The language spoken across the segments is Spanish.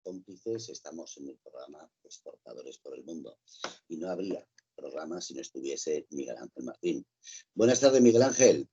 cómplices, estamos en el programa Exportadores por el Mundo y no habría programa si no estuviese Miguel Ángel Martín. Buenas tardes, Miguel Ángel.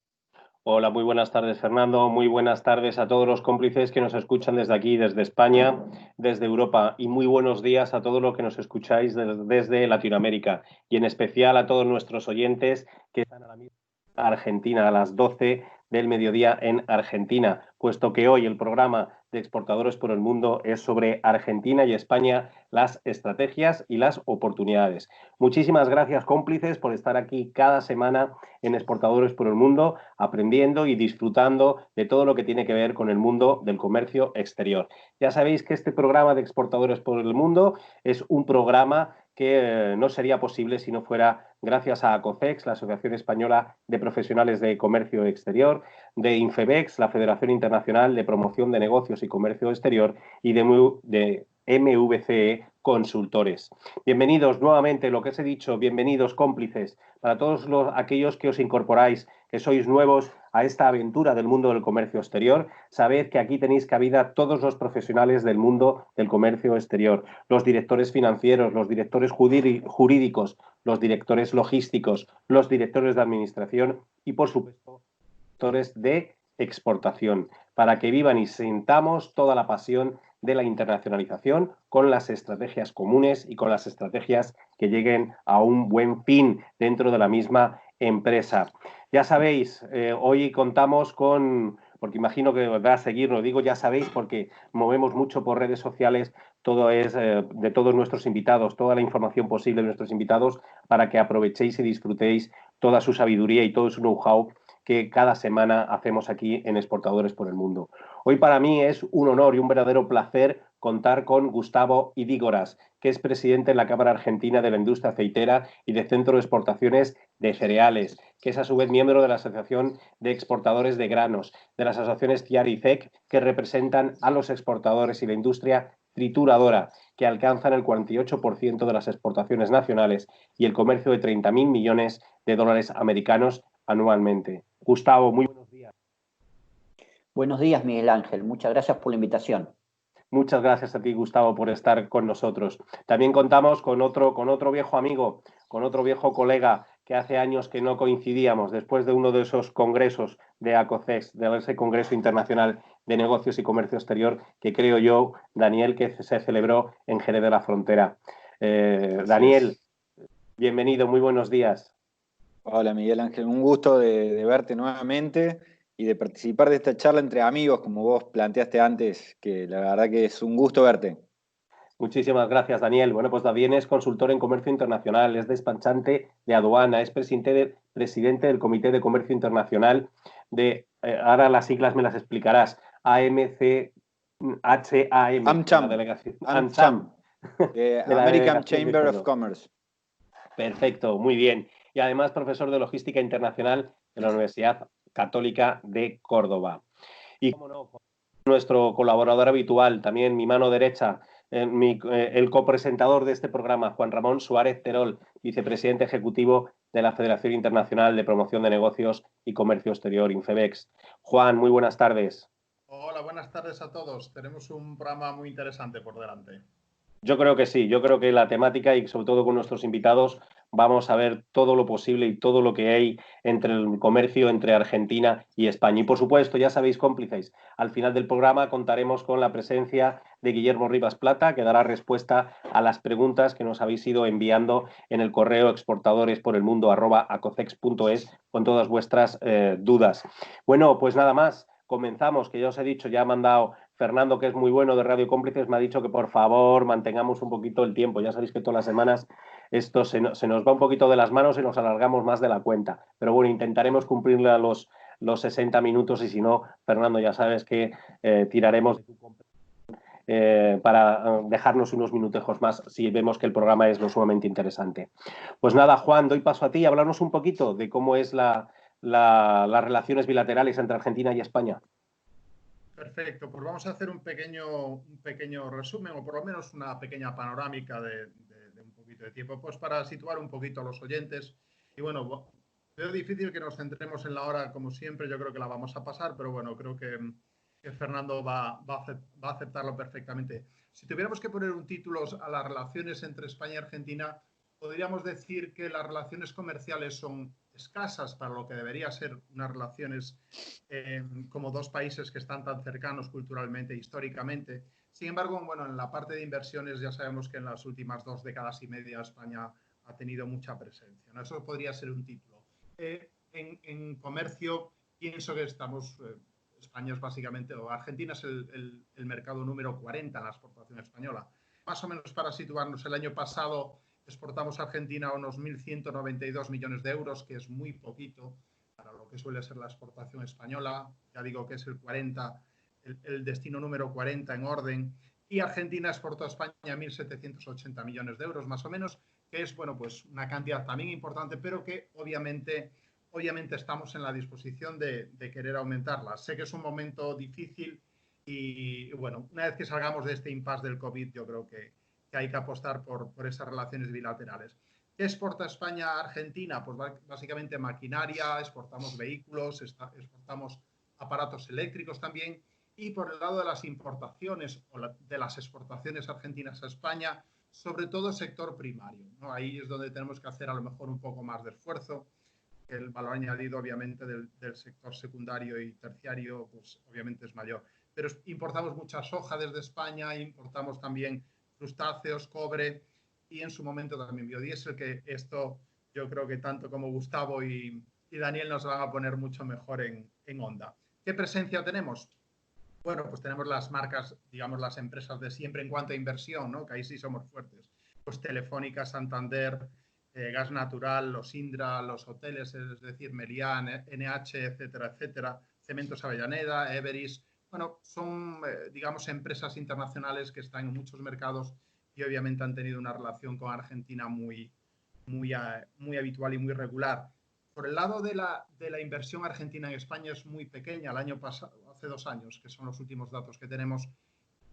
Hola, muy buenas tardes, Fernando. Muy buenas tardes a todos los cómplices que nos escuchan desde aquí, desde España, desde Europa, y muy buenos días a todos los que nos escucháis desde Latinoamérica, y en especial a todos nuestros oyentes que están a la misma Argentina, a las 12 del mediodía en Argentina, puesto que hoy el programa de Exportadores por el Mundo es sobre Argentina y España, las estrategias y las oportunidades. Muchísimas gracias, cómplices, por estar aquí cada semana en Exportadores por el Mundo, aprendiendo y disfrutando de todo lo que tiene que ver con el mundo del comercio exterior. Ya sabéis que este programa de Exportadores por el Mundo es un programa que no sería posible si no fuera gracias a ACOCEX, la Asociación Española de Profesionales de Comercio Exterior, de INFEBEX, la Federación Internacional de Promoción de Negocios y Comercio Exterior, y de MVCE Consultores. Bienvenidos nuevamente, lo que os he dicho, bienvenidos cómplices, para todos aquellos que os incorporáis, que sois nuevos a esta aventura del mundo del comercio exterior. Sabed que aquí tenéis cabida todos los profesionales del mundo del comercio exterior, los directores financieros, los directores jurídicos, los directores logísticos, los directores de administración y, por supuesto, directores de exportación, para que vivan y sintamos toda la pasión de la internacionalización con las estrategias comunes y con las estrategias que lleguen a un buen fin dentro de la misma empresa. Ya sabéis, hoy contamos con, porque imagino que va a seguir, lo digo, ya sabéis, porque movemos mucho por redes sociales, todo es de todos nuestros invitados, toda la información posible de nuestros invitados, para que aprovechéis y disfrutéis toda su sabiduría y todo su know-how que cada semana hacemos aquí en Exportadores por el Mundo. Hoy para mí es un honor y un verdadero placer contar con Gustavo Idígoras, que es presidente de la Cámara Argentina de la Industria Aceitera y de Centro de Exportaciones de Cereales, que es a su vez miembro de la Asociación de Exportadores de Granos, de las asociaciones CIAR y CEC, que representan a los exportadores y la industria trituradora, que alcanzan el 48% de las exportaciones nacionales y el comercio de 30.000 millones de dólares americanos anualmente. Gustavo, muy buenos días. Buenos días, Miguel Ángel. Muchas gracias por la invitación. Muchas gracias a ti, Gustavo, por estar con nosotros. También contamos con otro viejo amigo, con otro viejo colega que hace años que no coincidíamos después de uno de esos congresos de ACOCEX, de ese Congreso Internacional de Negocios y Comercio Exterior, que creo yo, Daniel, que se celebró en Jerez de la Frontera. Daniel, bienvenido, muy buenos días. Hola, Miguel Ángel, un gusto de verte nuevamente y de participar de esta charla entre amigos, como vos planteaste antes, que la verdad que es un gusto verte. Muchísimas gracias, Daniel. Bueno, pues David es consultor en comercio internacional, es despachante de aduana, es presidente del Comité de Comercio Internacional de, ahora las siglas me las explicarás, AMCHAM, AmCham, la delegación, AmCham, de la American delegación de Chamber of Córdoba. Commerce. Perfecto, muy bien. Y además profesor de Logística Internacional de la Universidad Católica de Córdoba. Y como no, nuestro colaborador habitual, también mi mano derecha, el copresentador de este programa, Juan Ramón Suárez Terol, vicepresidente ejecutivo de la Federación Internacional de Promoción de Negocios y Comercio Exterior, INFEBEX. Juan, muy buenas tardes. Hola, buenas tardes a todos. Tenemos un programa muy interesante por delante. Yo creo que sí, yo creo que la temática y sobre todo con nuestros invitados vamos a ver todo lo posible y todo lo que hay entre el comercio entre Argentina y España. Y por supuesto, ya sabéis, cómplices, al final del programa contaremos con la presencia de Guillermo Rivas Plata, que dará respuesta a las preguntas que nos habéis ido enviando en el correo exportadoresporelmundo@acocex.es con todas vuestras dudas. Bueno, pues nada más. Comenzamos, que ya os he dicho, ya ha mandado Fernando, que es muy bueno de Radio Cómplices, me ha dicho que por favor mantengamos un poquito el tiempo. Ya sabéis que todas las semanas esto se nos va un poquito de las manos y nos alargamos más de la cuenta. Pero bueno, intentaremos cumplirle a los 60 minutos y si no, Fernando, ya sabes que tiraremos para dejarnos unos minutejos más si vemos que el programa es lo sumamente interesante. Pues nada, Juan, doy paso a ti. Hablarnos un poquito de cómo es las relaciones bilaterales entre Argentina y España. Perfecto, pues vamos a hacer un pequeño resumen o por lo menos una pequeña panorámica de un poquito de tiempo, pues para situar un poquito a los oyentes. Y bueno, veo difícil que nos centremos en la hora como siempre, yo creo que la vamos a pasar, pero bueno, creo que Fernando va a aceptarlo perfectamente. Si tuviéramos que poner un título a las relaciones entre España y Argentina, podríamos decir que las relaciones comerciales son escasas para lo que debería ser unas relaciones como dos países que están tan cercanos culturalmente e históricamente. Sin embargo, bueno, en la parte de inversiones ya sabemos que en las últimas 2 décadas y media España ha tenido mucha presencia, ¿no? Eso podría ser un título. En comercio pienso que estamos... España es básicamente, o Argentina es el mercado número 40 en la exportación española. Más o menos para situarnos, el año pasado exportamos a Argentina unos 1.192 millones de euros, que es muy poquito para lo que suele ser la exportación española. Ya digo que es el 40, el destino número 40 en orden. Y Argentina exportó a España 1.780 millones de euros, más o menos, que es, bueno, pues una cantidad también importante, pero que obviamente estamos en la disposición de querer aumentarla. Sé que es un momento difícil y, bueno, una vez que salgamos de este impasse del COVID, yo creo que hay que apostar por esas relaciones bilaterales. ¿Qué exporta España a Argentina? Pues básicamente maquinaria, exportamos vehículos, exportamos aparatos eléctricos también. Y por el lado de las importaciones o de las exportaciones argentinas a España, sobre todo sector primario, ¿no? Ahí es donde tenemos que hacer a lo mejor un poco más de esfuerzo. El valor añadido, obviamente, del sector secundario y terciario, pues obviamente es mayor. Pero importamos mucha soja desde España, importamos también crustáceos, cobre y en su momento también biodiesel, que esto yo creo que tanto como Gustavo y Daniel nos van a poner mucho mejor en onda. ¿Qué presencia tenemos? Bueno, pues tenemos las marcas, digamos, las empresas de siempre en cuanto a inversión, ¿no? Que ahí sí somos fuertes. Pues Telefónica, Santander, Gas Natural, los Indra, los hoteles, es decir, Meliá, NH, etcétera, etcétera, Cementos Avellaneda, Everis. Bueno, son, digamos, empresas internacionales que están en muchos mercados y obviamente han tenido una relación con Argentina muy habitual y muy regular. Por el lado de la inversión argentina en España es muy pequeña. El año pasado, hace 2 años, que son los últimos datos que tenemos,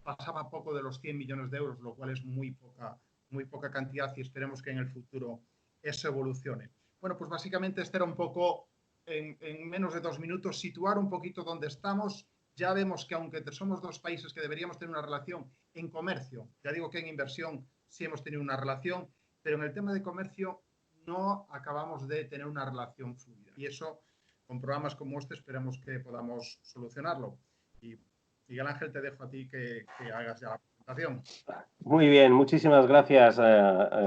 pasaba poco de los 100 millones de euros, lo cual es muy poca cantidad y esperemos que en el futuro eso evolucione. Bueno, pues básicamente este era un poco, en menos de 2 minutos, situar un poquito dónde estamos. Ya vemos que aunque somos dos países que deberíamos tener una relación en comercio, ya digo que en inversión sí hemos tenido una relación, pero en el tema de comercio no acabamos de tener una relación fluida. Y eso, con programas como este, esperamos que podamos solucionarlo. Y Miguel Ángel, te dejo a ti que hagas ya la presentación. Muy bien, muchísimas gracias,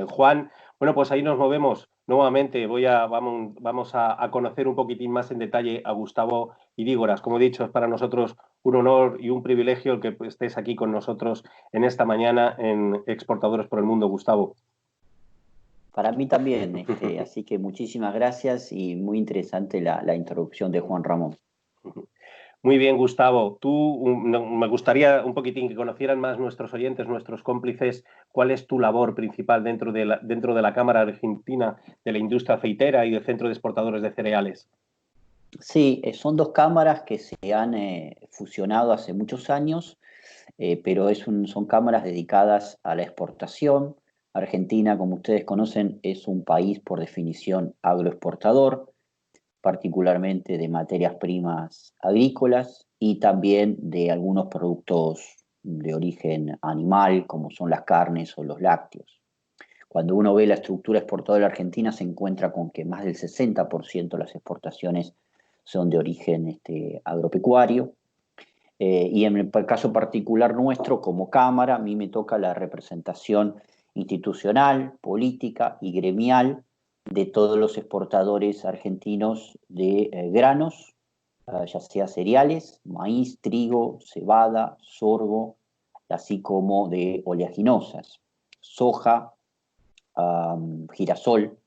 Juan. Bueno, pues ahí nos movemos nuevamente. Vamos a conocer un poquitín más en detalle a Gustavo Idígoras. Como he dicho, es para nosotros un honor y un privilegio el que estés aquí con nosotros en esta mañana en Exportadores por el Mundo, Gustavo. Para mí también, así que muchísimas gracias y muy interesante la introducción de Juan Ramón. Muy bien, Gustavo. Me gustaría un poquitín que conocieran más nuestros oyentes, nuestros cómplices, cuál es tu labor principal dentro de la Cámara Argentina de la Industria Aceitera y del Centro de Exportadores de Cereales. Sí, son dos cámaras que se han fusionado hace muchos años, pero son cámaras dedicadas a la exportación. Argentina, como ustedes conocen, es un país por definición agroexportador, particularmente de materias primas agrícolas y también de algunos productos de origen animal, como son las carnes o los lácteos. Cuando uno ve la estructura exportadora de la Argentina, se encuentra con que más del 60% de las exportaciones son de origen agropecuario. Y en el caso particular nuestro, como Cámara, a mí me toca la representación institucional, política y gremial de todos los exportadores argentinos de granos, ya sea cereales, maíz, trigo, cebada, sorgo, así como de oleaginosas, soja, girasol,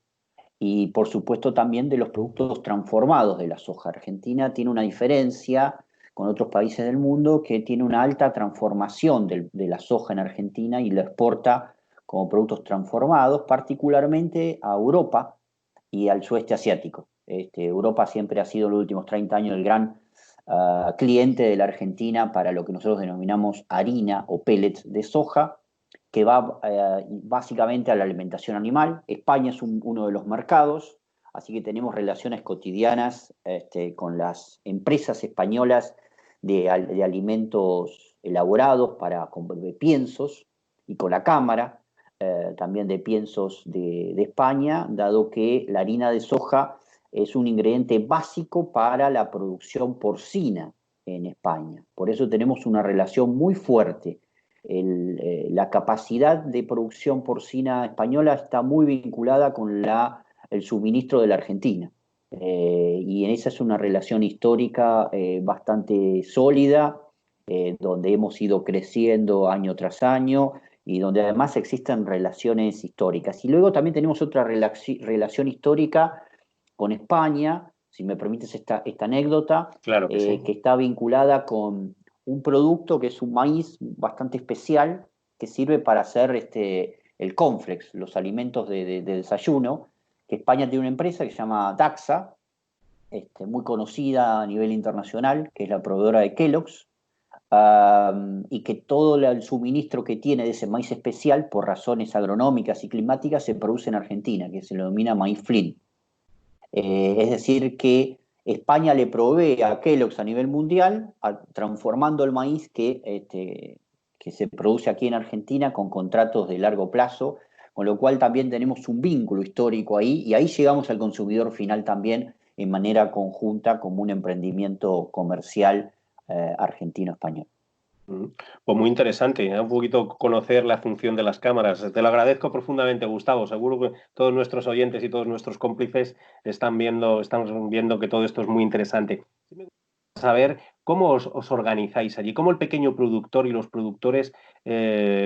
y por supuesto también de los productos transformados de la soja. Argentina tiene una diferencia con otros países del mundo que tiene una alta transformación de la soja en Argentina y la exporta como productos transformados, particularmente a Europa y al sudeste asiático. Europa siempre ha sido en los últimos 30 años el gran cliente de la Argentina para lo que nosotros denominamos harina o pellets de soja, que va básicamente a la alimentación animal. España es uno de los mercados, así que tenemos relaciones cotidianas con las empresas españolas de alimentos elaborados de piensos, y con la Cámara también de piensos de España, dado que la harina de soja es un ingrediente básico para la producción porcina en España. Por eso tenemos una relación muy fuerte. La capacidad de producción porcina española está muy vinculada con el suministro de la Argentina. Y esa es una relación histórica bastante sólida, donde hemos ido creciendo año tras año y donde además existen relaciones históricas. Y luego también tenemos otra relación histórica con España, si me permites esta anécdota, Claro que sí. que está vinculada con un producto que es un maíz bastante especial que sirve para hacer el cornflakes, los alimentos de desayuno, que España tiene una empresa que se llama Daxa, muy conocida a nivel internacional, que es la proveedora de Kellogg's, y que todo el suministro que tiene de ese maíz especial, por razones agronómicas y climáticas, se produce en Argentina, que se le denomina maíz Flynn. Es decir, que España le provee a Kellogg's a nivel mundial, transformando el maíz que se produce aquí en Argentina con contratos de largo plazo, con lo cual también tenemos un vínculo histórico ahí, y ahí llegamos al consumidor final también en manera conjunta como un emprendimiento comercial argentino-español. Pues muy interesante, un poquito conocer la función de las cámaras. Te lo agradezco profundamente, Gustavo. Seguro que todos nuestros oyentes y todos nuestros cómplices están viendo que todo esto es muy interesante. Me gustaría saber cómo os organizáis allí, cómo el pequeño productor y los productores,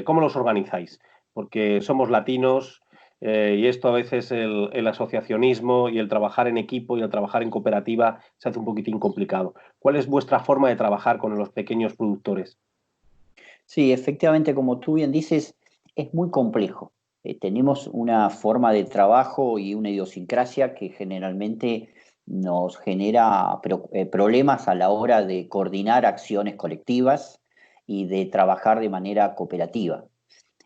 cómo los organizáis, porque somos latinos y esto a veces el asociacionismo y el trabajar en equipo y el trabajar en cooperativa se hace un poquitín complicado. ¿Cuál es vuestra forma de trabajar con los pequeños productores? Sí, efectivamente, como tú bien dices, es muy complejo. Tenemos una forma de trabajo y una idiosincrasia que generalmente nos genera problemas a la hora de coordinar acciones colectivas y de trabajar de manera cooperativa.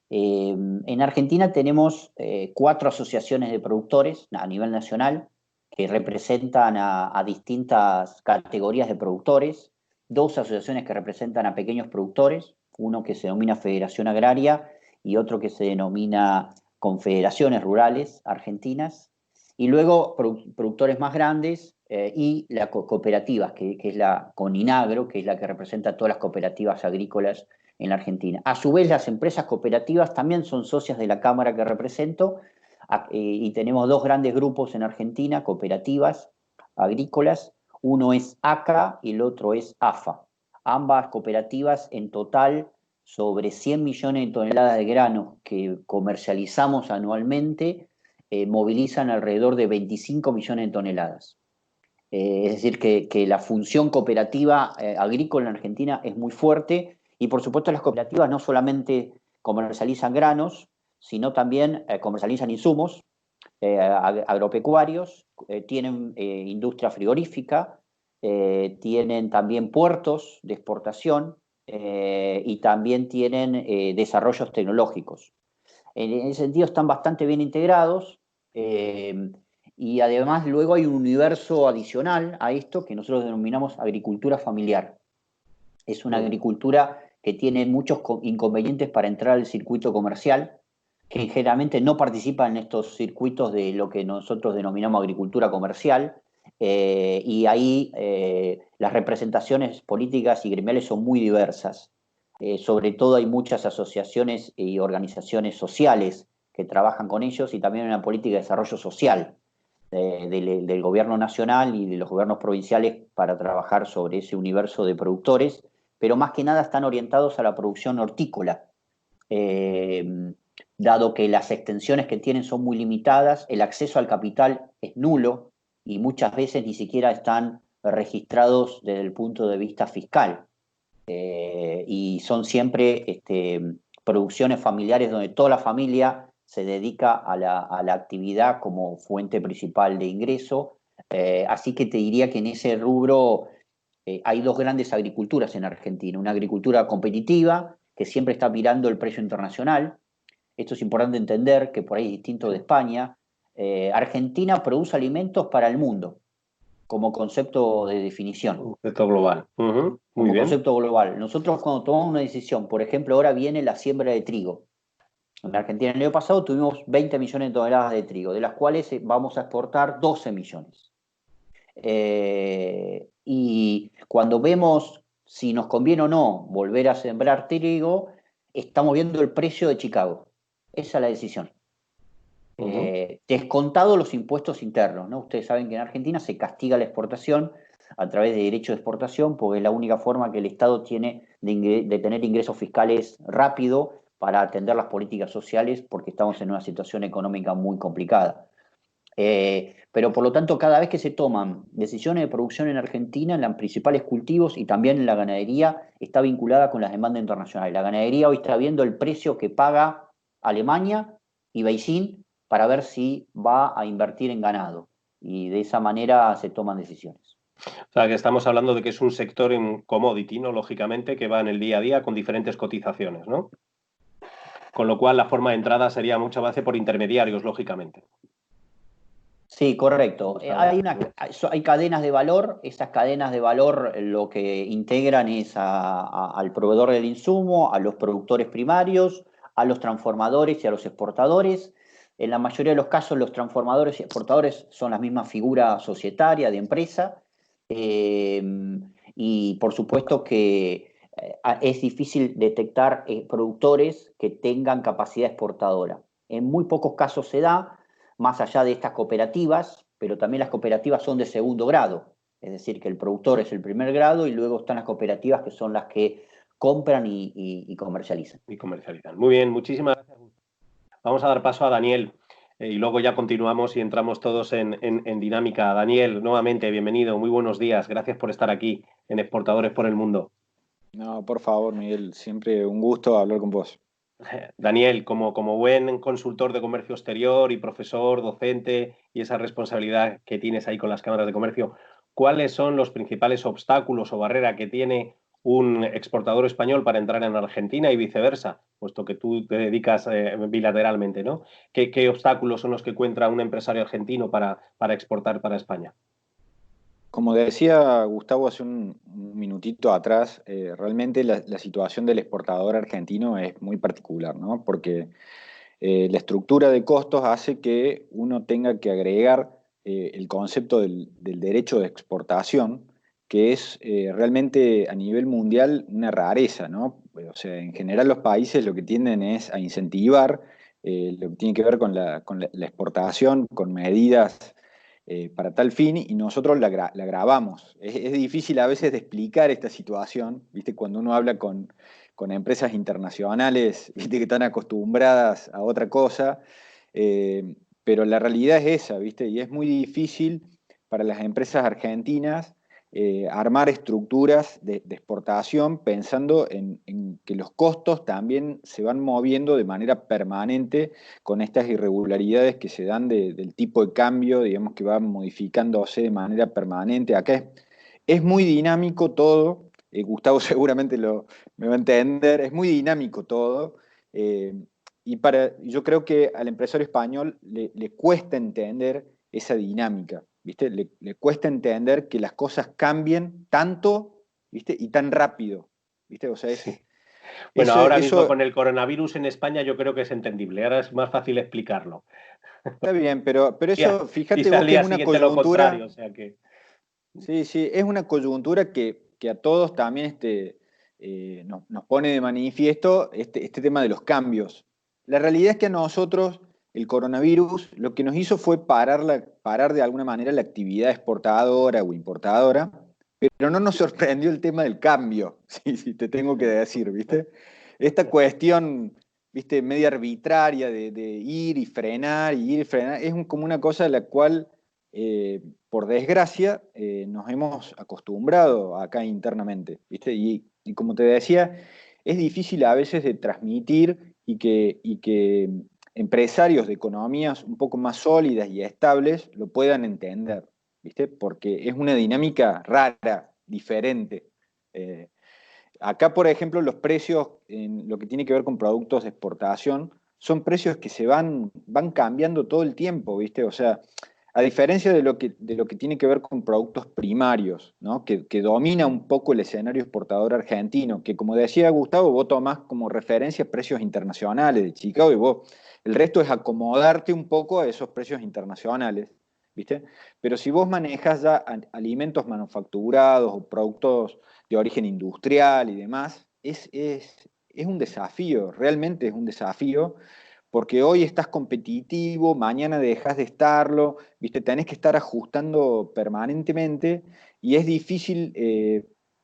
En Argentina tenemos 4 asociaciones de productores a nivel nacional que representan a distintas categorías de productores, 2 asociaciones que representan a pequeños productores, uno que se denomina Federación Agraria y otro que se denomina Confederaciones Rurales Argentinas, y luego productores más grandes y las cooperativas, que es la CONINAGRO, que es la que representa a todas las cooperativas agrícolas en la Argentina. A su vez, las empresas cooperativas también son socias de la Cámara que represento, y tenemos 2 grandes grupos en Argentina, cooperativas agrícolas. Uno es ACA y el otro es AFA. Ambas cooperativas en total sobre 100 millones de toneladas de grano que comercializamos anualmente, movilizan alrededor de 25 millones de toneladas. Es decir, que la función cooperativa agrícola en Argentina es muy fuerte, y por supuesto las cooperativas no solamente comercializan granos, sino también comercializan insumos agropecuarios, tienen industria frigorífica, tienen también puertos de exportación y también tienen desarrollos tecnológicos. En ese sentido están bastante bien integrados. Y además luego hay un universo adicional a esto que nosotros denominamos agricultura familiar. Es una agricultura que tiene muchos inconvenientes para entrar al circuito comercial, que generalmente no participa en estos circuitos de lo que nosotros denominamos agricultura comercial, y ahí las representaciones políticas y gremiales son muy diversas. Sobre todo hay muchas asociaciones y organizaciones sociales que trabajan con ellos, y también una política de desarrollo social del gobierno nacional y de los gobiernos provinciales para trabajar sobre ese universo de productores, pero más que nada están orientados a la producción hortícola, dado que las extensiones que tienen son muy limitadas, el acceso al capital es nulo y muchas veces ni siquiera están registrados desde el punto de vista fiscal. Y son siempre producciones familiares donde toda la familia se dedica a la actividad como fuente principal de ingreso. Así que te diría que en ese rubro hay 2 grandes agriculturas en Argentina. Una agricultura competitiva, que siempre está mirando el precio internacional. Esto es importante entender, que por ahí es distinto de España. Argentina produce alimentos para el mundo. como concepto de definición. Concepto global. Muy Como bien. concepto global. Nosotros cuando tomamos una decisión, por ejemplo, ahora viene la siembra de trigo. En Argentina el año pasado tuvimos 20 millones de toneladas de trigo, de las cuales vamos a exportar 12 millones. Y cuando vemos si nos conviene o no volver a sembrar trigo, estamos viendo el precio de Chicago. Esa es la decisión. Descontado los impuestos internos, ¿no? Ustedes saben que en Argentina se castiga la exportación a través de derecho de exportación, porque es la única forma que el Estado tiene de tener ingresos fiscales rápido para atender las políticas sociales, porque estamos en una situación económica muy complicada. Pero por lo tanto, cada vez que se toman decisiones de producción en Argentina, en los principales cultivos y también en la ganadería, está vinculada con las demandas internacionales. La ganadería hoy está viendo el precio que paga Alemania y Beijing para ver si va a invertir en ganado. Y de esa manera se toman decisiones. O sea, que estamos hablando de que es un sector en commodity, ¿no? Lógicamente, que va en el día a día con diferentes cotizaciones, ¿no? Con lo cual, la forma de entrada sería mucha base por intermediarios, lógicamente. Sí, correcto. Hay cadenas de valor. Esas cadenas de valor lo que integran es al proveedor del insumo, a los productores primarios, a los transformadores y a los exportadores. En la mayoría de los casos, los transformadores y exportadores son la misma figura societaria de empresa. Y por supuesto que es difícil detectar productores que tengan capacidad exportadora. En muy pocos casos se da, más allá de estas cooperativas, pero también las cooperativas son de segundo grado, es decir, que el productor es el primer grado y luego están las cooperativas que son las que compran y comercializan. Y comercializan. Muy bien, muchísimas gracias. Vamos a dar paso a Daniel y luego ya continuamos y entramos todos en dinámica. Daniel, nuevamente, bienvenido, muy buenos días, gracias por estar aquí en Exportadores por el Mundo. No, por favor, Miguel, siempre un gusto hablar con vos. Daniel, como buen consultor de comercio exterior y profesor, docente y esa responsabilidad que tienes ahí con las cámaras de comercio, ¿cuáles son los principales obstáculos o barreras que tiene un exportador español para entrar en Argentina y viceversa, puesto que tú te dedicas bilateralmente, ¿no? ¿Qué obstáculos son los que encuentra un empresario argentino para exportar para España? Como decía Gustavo hace un minutito atrás, realmente la situación del exportador argentino es muy particular, ¿no? Porque la estructura de costos hace que uno tenga que agregar el concepto del derecho de exportación, que es realmente a nivel mundial una rareza, ¿no? O sea, en general los países lo que tienden es a incentivar lo que tiene que ver con la exportación, con medidas para tal fin, y nosotros la agravamos. Es difícil a veces de explicar esta situación, ¿viste? Cuando uno habla con empresas internacionales, ¿viste? Que están acostumbradas a otra cosa, pero la realidad es esa, ¿viste? Y es muy difícil para las empresas argentinas armar estructuras de exportación pensando en que los costos también se van moviendo de manera permanente con estas irregularidades que se dan del tipo de cambio, digamos, que va modificándose de manera permanente. Acá es muy dinámico todo, Gustavo seguramente me va a entender, es muy dinámico todo, yo creo que al empresario español le cuesta entender esa dinámica, ¿viste? Le cuesta entender que las cosas cambien tanto, ¿viste? Y tan rápido, ¿viste? O sea, Sí. Bueno, eso, ahora mismo con el coronavirus en España yo creo que es entendible, ahora es más fácil explicarlo. Está bien, pero eso, fíjate y vos al que es día una siguiente lo contrario, coyuntura. o sea que... Sí, sí, es una coyuntura que a todos también nos pone de manifiesto este tema de los cambios. La realidad es que a nosotros el coronavirus lo que nos hizo fue parar de alguna manera la actividad exportadora o importadora, pero no nos sorprendió el tema del cambio, sí, te tengo que decir, ¿viste? Esta cuestión, ¿viste? Media arbitraria de ir y frenar, es como una cosa a la cual... por desgracia, nos hemos acostumbrado acá internamente, ¿viste? Y como te decía, es difícil a veces de transmitir y que empresarios de economías un poco más sólidas y estables lo puedan entender, ¿viste? Porque es una dinámica rara, diferente. Acá, por ejemplo, los precios en lo que tiene que ver con productos de exportación son precios que van cambiando todo el tiempo, ¿viste? O sea, a diferencia de lo que tiene que ver con productos primarios, ¿no? que domina un poco el escenario exportador argentino, que como decía Gustavo, vos tomás como referencia precios internacionales de Chicago y vos, el resto es acomodarte un poco a esos precios internacionales, ¿viste? Pero si vos manejas ya alimentos manufacturados o productos de origen industrial y demás, es un desafío, realmente es un desafío, porque hoy estás competitivo, mañana dejas de estarlo, ¿viste? Tenés que estar ajustando permanentemente y es difícil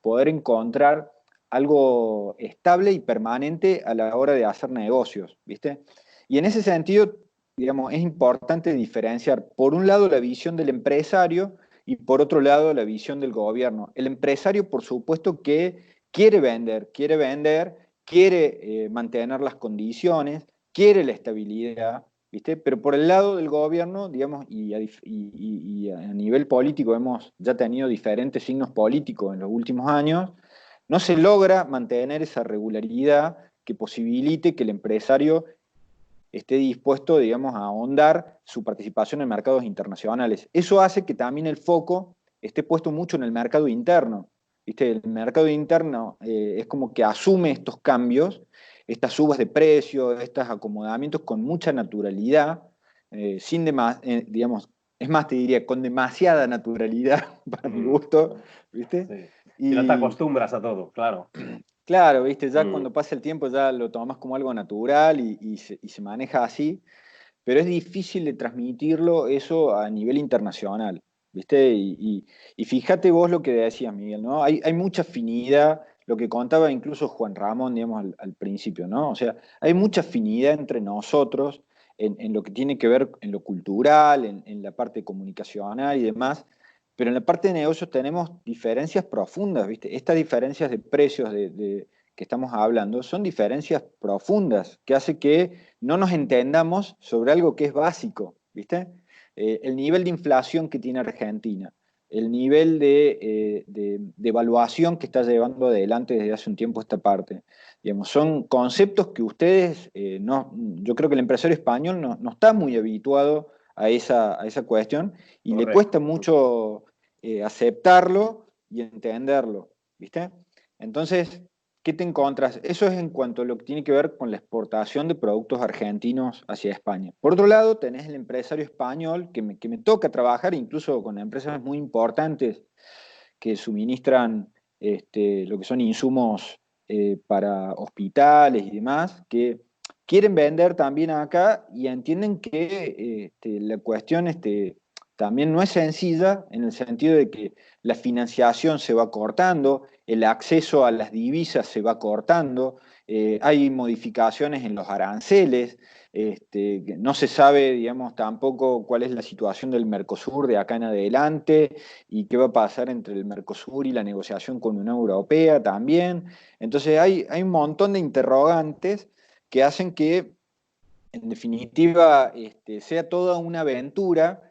poder encontrar algo estable y permanente a la hora de hacer negocios, ¿viste? Y en ese sentido, digamos, es importante diferenciar, por un lado, la visión del empresario y por otro lado, la visión del gobierno. El empresario, por supuesto, que quiere mantener las condiciones, quiere la estabilidad, ¿viste? Pero por el lado del gobierno, digamos, y a nivel político hemos ya tenido diferentes signos políticos en los últimos años, no se logra mantener esa regularidad que posibilite que el empresario esté dispuesto, digamos, a ahondar su participación en mercados internacionales. Eso hace que también el foco esté puesto mucho en el mercado interno. ¿Viste? El mercado interno es como que asume estos cambios, estas subas de precios, estos acomodamientos con mucha naturalidad, digamos, es más, te diría, con demasiada naturalidad para mi gusto, ¿viste? Sí. Y no te acostumbras a todo, claro. claro, ¿viste? Ya cuando pasa el tiempo ya lo tomas como algo natural y se maneja así, pero es difícil de transmitirlo eso a nivel internacional, ¿viste? Y fíjate vos lo que decías, Miguel, ¿no? Hay mucha afinidad, lo que contaba incluso Juan Ramón, digamos, al principio, ¿no? O sea, hay mucha afinidad entre nosotros en lo que tiene que ver en lo cultural, en la parte comunicacional y demás, pero en la parte de negocios tenemos diferencias profundas, ¿viste? Estas diferencias de precios que estamos hablando son diferencias profundas que hace que no nos entendamos sobre algo que es básico, ¿viste? El nivel de inflación que tiene Argentina, el nivel de evaluación que está llevando adelante desde hace un tiempo esta parte. Digamos, son conceptos que ustedes, yo creo que el empresario español no está muy habituado a esa cuestión y Correcto. le cuesta mucho aceptarlo y entenderlo, ¿viste? Entonces, ¿qué te encuentras? Eso es en cuanto a lo que tiene que ver con la exportación de productos argentinos hacia España. Por otro lado, tenés el empresario español que me toca trabajar incluso con empresas muy importantes que suministran lo que son insumos para hospitales y demás, que quieren vender también acá y entienden que la cuestión también no es sencilla en el sentido de que la financiación se va cortando, el acceso a las divisas se va cortando, hay modificaciones en los aranceles, no se sabe, digamos, tampoco cuál es la situación del Mercosur de acá en adelante y qué va a pasar entre el Mercosur y la negociación con la Unión Europea también. Entonces hay un montón de interrogantes que hacen que, en definitiva, sea toda una aventura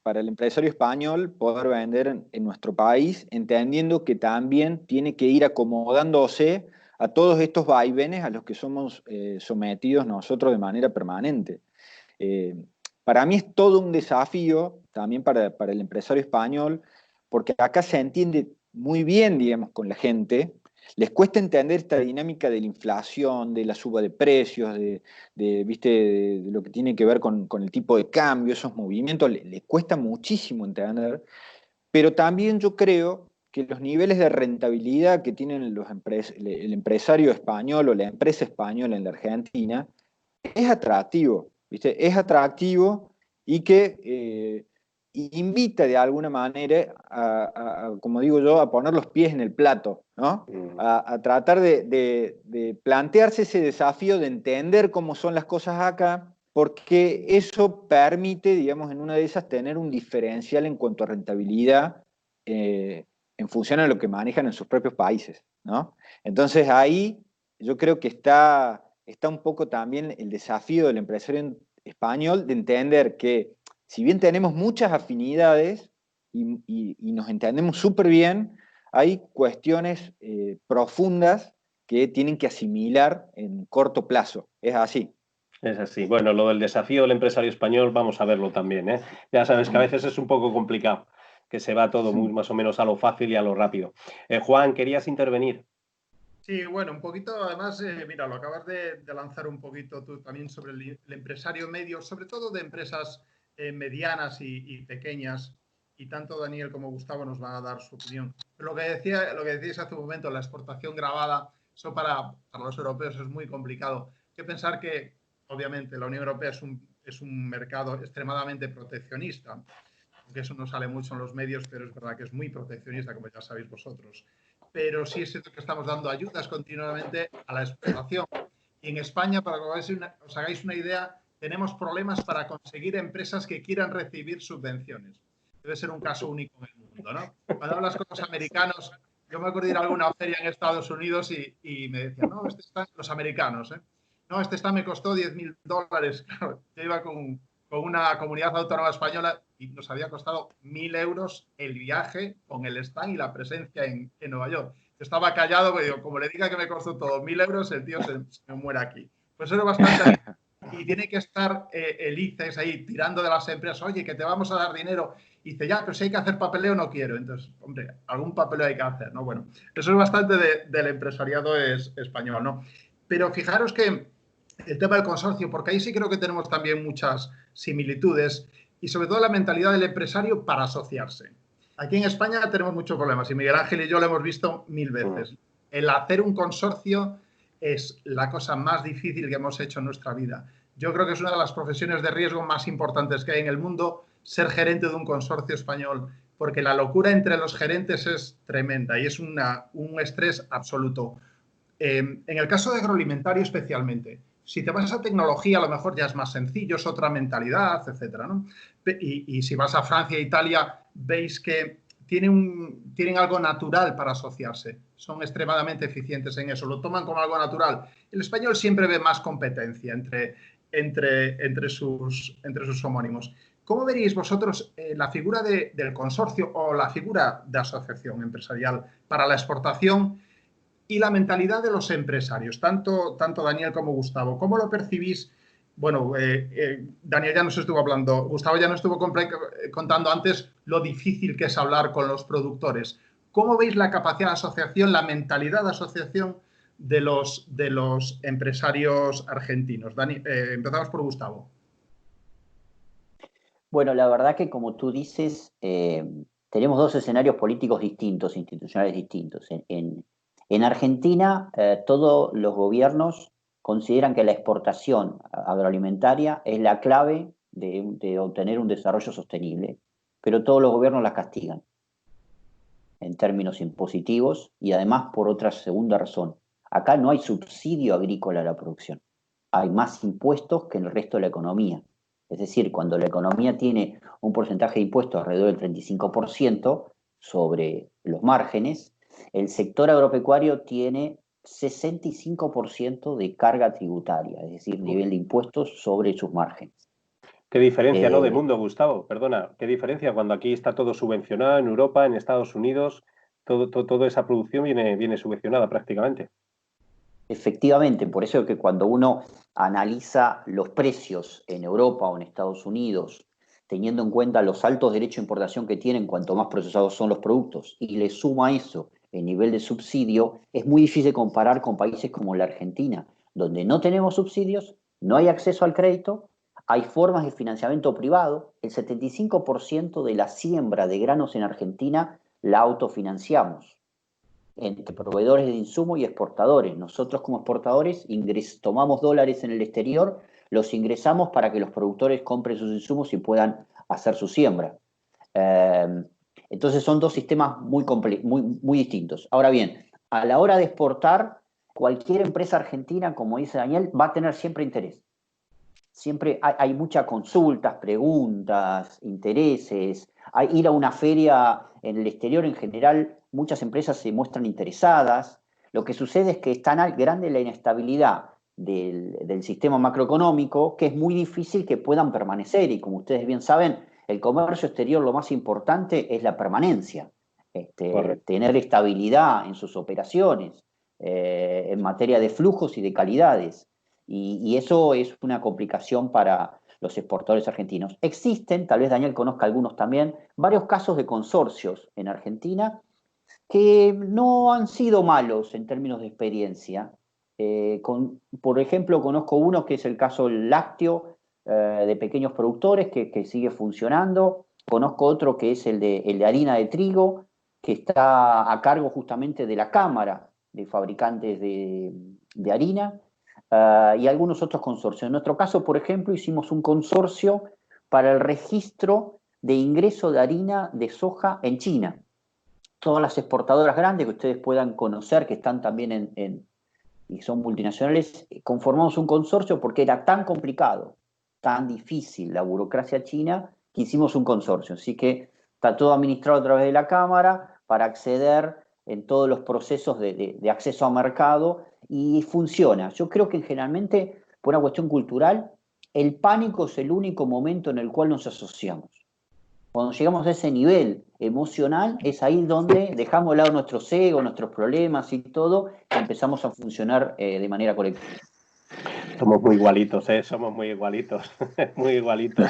para el empresario español poder vender en nuestro país, entendiendo que también tiene que ir acomodándose a todos estos vaivenes a los que somos sometidos nosotros de manera permanente. Para mí es todo un desafío también para el empresario español, porque acá se entiende muy bien, digamos, con la gente. Les cuesta entender esta dinámica de la inflación, de la suba de precios, ¿viste? De lo que tiene que ver con el tipo de cambio, esos movimientos, les cuesta muchísimo entender, pero también yo creo que los niveles de rentabilidad que tienen el empresario español o la empresa española en la Argentina es atractivo, ¿viste? Es atractivo y que invita de alguna manera como digo yo, a poner los pies en el plato, ¿no? A tratar de plantearse ese desafío de entender cómo son las cosas acá, porque eso permite, digamos, en una de esas tener un diferencial en cuanto a rentabilidad en función a lo que manejan en sus propios países, ¿no? Entonces ahí yo creo que está un poco también el desafío del empresario español de entender que si bien tenemos muchas afinidades y nos entendemos súper bien, hay cuestiones profundas que tienen que asimilar en corto plazo. Es así. Es así. Bueno, lo del desafío del empresario español, vamos a verlo también, ¿eh? Ya sabes que a veces es un poco complicado, que se va todo muy más o menos a lo fácil y a lo rápido. Juan, ¿querías intervenir? Sí, bueno, un poquito, además, mira, lo acabas de lanzar un poquito tú también sobre el empresario medio, sobre todo de empresas medianas y pequeñas, y tanto Daniel como Gustavo nos van a dar su opinión. Pero lo que decíais hace un momento, la exportación gravada, eso para los europeos es muy complicado. Hay que pensar que, obviamente, la Unión Europea es un mercado extremadamente proteccionista, aunque eso no sale mucho en los medios, pero es verdad que es muy proteccionista, como ya sabéis vosotros. Pero sí es cierto que estamos dando ayudas continuamente a la exportación. Y en España, para que os hagáis una idea, tenemos problemas para conseguir empresas que quieran recibir subvenciones. Debe ser un caso único en el mundo, ¿no? Cuando hablas con los americanos, yo me acuerdo de ir a alguna feria en Estados Unidos y me decían, no, los americanos, ¿eh? No, me costó $10.000. Claro, yo iba con una comunidad autónoma española y nos había costado 1.000 euros el viaje con el stand y la presencia en Nueva York. Yo estaba callado, porque digo, como le diga que me costó todo 1.000 euros, el tío se me muere aquí. Pues eso es bastante. Y tiene que estar el ICES ahí tirando de las empresas, oye, que te vamos a dar dinero. Y dice, ya, pero si hay que hacer papeleo, no quiero. Entonces, hombre, algún papeleo hay que hacer, ¿no? Bueno, eso es bastante del empresariado español, ¿no? Pero fijaros que el tema del consorcio, porque ahí sí creo que tenemos también muchas similitudes y sobre todo la mentalidad del empresario para asociarse. Aquí en España tenemos muchos problemas y Miguel Ángel y yo lo hemos visto 1000 veces. El hacer un consorcio es la cosa más difícil que hemos hecho en nuestra vida. Yo creo que es una de las profesiones de riesgo más importantes que hay en el mundo, ser gerente de un consorcio español, porque la locura entre los gerentes es tremenda y es un estrés absoluto. En el caso de agroalimentario especialmente, si te vas a tecnología, a lo mejor ya es más sencillo, es otra mentalidad, etcétera, ¿no? Y si vas a Francia e Italia, veis que tienen algo natural para asociarse. Son extremadamente eficientes en eso, lo toman como algo natural. El español siempre ve más competencia entre sus homónimos. ¿Cómo veréis vosotros la figura del consorcio o la figura de asociación empresarial para la exportación y la mentalidad de los empresarios, tanto Daniel como Gustavo? ¿Cómo lo percibís? Bueno, Daniel ya nos estuvo hablando, Gustavo ya nos estuvo contando antes lo difícil que es hablar con los productores. ¿Cómo veis la capacidad de asociación, la mentalidad de asociación de los empresarios argentinos? Empezamos por Gustavo. Bueno, la verdad que como tú dices, tenemos dos escenarios políticos distintos, institucionales distintos. En Argentina, todos los gobiernos consideran que la exportación agroalimentaria es la clave de obtener un desarrollo sostenible, pero todos los gobiernos la castigan en términos impositivos y además por otra segunda razón. Acá no hay subsidio agrícola a la producción, hay más impuestos que en el resto de la economía. Es decir, cuando la economía tiene un porcentaje de impuestos alrededor del 35% sobre los márgenes, el sector agropecuario tiene 65% de carga tributaria, es decir, nivel de impuestos sobre sus márgenes. Qué diferencia, ¿no? De mundo, Gustavo, perdona, qué diferencia cuando aquí está todo subvencionado en Europa, en Estados Unidos, toda esa producción viene subvencionada prácticamente. Efectivamente, por eso es que cuando uno analiza los precios en Europa o en Estados Unidos, teniendo en cuenta los altos derechos de importación que tienen cuanto más procesados son los productos, y le suma a eso el nivel de subsidio, es muy difícil comparar con países como la Argentina, donde no tenemos subsidios, no hay acceso al crédito, hay formas de financiamiento privado, el 75% de la siembra de granos en Argentina la autofinanciamos entre proveedores de insumos y exportadores. Nosotros como exportadores tomamos dólares en el exterior, los ingresamos para que los productores compren sus insumos y puedan hacer su siembra. Entonces son dos sistemas muy distintos. Ahora bien, a la hora de exportar, cualquier empresa argentina, como dice Daniel, va a tener siempre interés. Siempre hay muchas consultas, preguntas, intereses. Ir a una feria en el exterior en general, muchas empresas se muestran interesadas. Lo que sucede es que es tan grande la inestabilidad del sistema macroeconómico que es muy difícil que puedan permanecer. Y como ustedes bien saben, el comercio exterior lo más importante es la permanencia. Tener estabilidad en sus operaciones, en materia de flujos y de calidades. Y eso es una complicación para los exportadores argentinos. Existen, tal vez Daniel conozca algunos también, varios casos de consorcios en Argentina que no han sido malos en términos de experiencia. Por ejemplo, conozco uno que es el caso lácteo de pequeños productores que sigue funcionando. Conozco otro que es el de harina de trigo, que está a cargo justamente de la Cámara de Fabricantes de Harina, y algunos otros consorcios. En nuestro caso, por ejemplo, hicimos un consorcio para el registro de ingreso de harina de soja en China. Todas las exportadoras grandes que ustedes puedan conocer, que están también y son multinacionales, conformamos un consorcio porque era tan complicado, tan difícil la burocracia china, que hicimos un consorcio. Así que está todo administrado a través de la Cámara para acceder en todos los procesos de acceso a mercado y funciona. Yo creo que generalmente, por una cuestión cultural, el pánico es el único momento en el cual nos asociamos. Cuando llegamos a ese nivel emocional, es ahí donde dejamos de lado nuestros egos, nuestros problemas y todo, y empezamos a funcionar de manera colectiva. Somos muy igualitos, ¿eh? Somos muy igualitos, muy igualitos.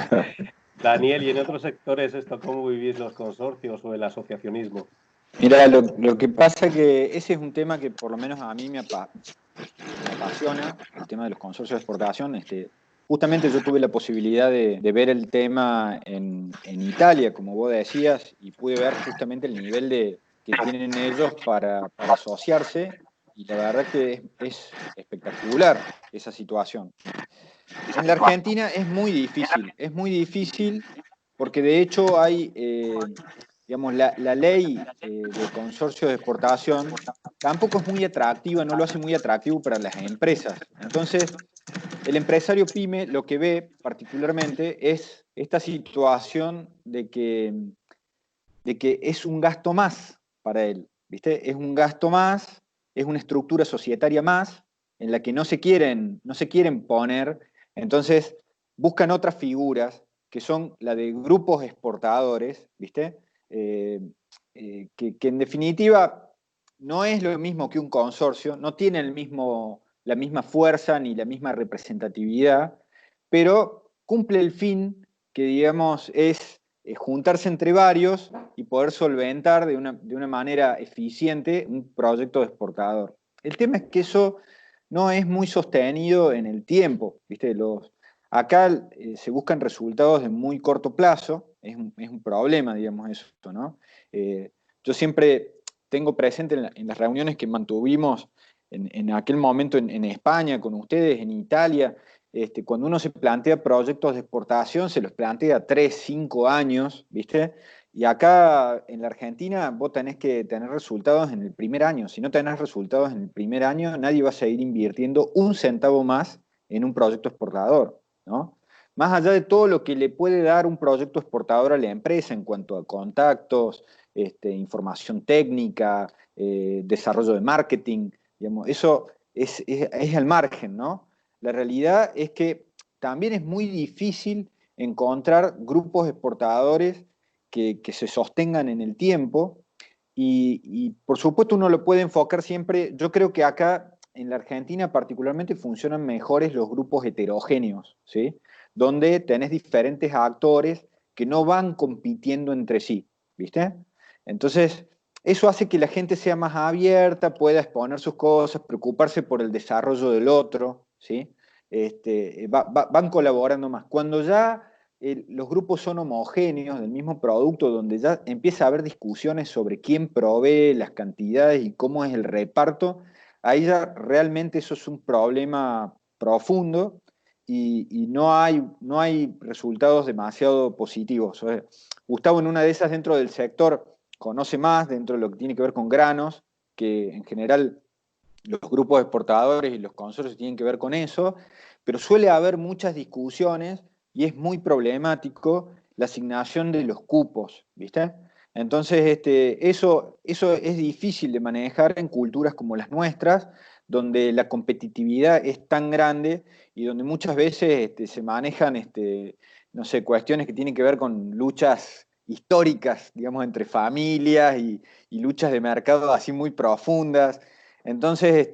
Daniel, ¿y en otros sectores esto cómo vivís los consorcios o el asociacionismo? Mira, lo que pasa que ese es un tema que por lo menos a mí me apasiona, el tema de los consorcios de exportación. Justamente yo tuve la posibilidad de ver el tema en Italia, como vos decías, y pude ver justamente el nivel que tienen ellos para asociarse, y la verdad que es espectacular esa situación. En la Argentina es muy difícil porque de hecho hay, digamos, la ley de consorcio de exportación tampoco es muy atractiva, no lo hace muy atractivo para las empresas. Entonces, el empresario pyme lo que ve particularmente es esta situación de que es un gasto más para él, ¿viste? Es un gasto más, es una estructura societaria más en la que no se quieren poner, entonces buscan otras figuras que son la de grupos exportadores, ¿viste? Que en definitiva no es lo mismo que un consorcio, no tiene la misma fuerza ni la misma representatividad, pero cumple el fin que, digamos, es juntarse entre varios y poder solventar de una manera eficiente un proyecto de exportador. El tema es que eso no es muy sostenido en el tiempo, ¿viste? Acá se buscan resultados de muy corto plazo, es un problema, digamos, eso, ¿no? Yo siempre tengo presente en las reuniones que mantuvimos en aquel momento en España, con ustedes, en Italia, cuando uno se plantea proyectos de exportación, se los plantea 3, 5 años, ¿viste? Y acá en la Argentina vos tenés que tener resultados en el primer año. Si no tenés resultados en el primer año, nadie va a seguir invirtiendo un centavo más en un proyecto exportador, ¿no? Más allá de todo lo que le puede dar un proyecto exportador a la empresa en cuanto a contactos, información técnica, desarrollo de marketing, digamos, eso es al margen, ¿no? La realidad es que también es muy difícil encontrar grupos exportadores que se sostengan en el tiempo y por supuesto uno lo puede enfocar siempre, yo creo que acá en la Argentina particularmente funcionan mejores los grupos heterogéneos, ¿sí? Donde tenés diferentes actores que no van compitiendo entre sí, ¿viste? Entonces, eso hace que la gente sea más abierta, pueda exponer sus cosas, preocuparse por el desarrollo del otro, ¿sí? Van colaborando más. Cuando ya los grupos son homogéneos del mismo producto, donde ya empieza a haber discusiones sobre quién provee las cantidades y cómo es el reparto, ahí ya realmente eso es un problema profundo y no hay resultados demasiado positivos. Gustavo, en una de esas, dentro del sector, conoce más dentro de lo que tiene que ver con granos, que en general los grupos exportadores y los consorcios tienen que ver con eso, pero suele haber muchas discusiones y es muy problemático la asignación de los cupos, ¿viste? Entonces, eso es difícil de manejar en culturas como las nuestras, donde la competitividad es tan grande y donde muchas veces se manejan, no sé, cuestiones que tienen que ver con luchas históricas, digamos, entre familias y luchas de mercado así muy profundas. Entonces,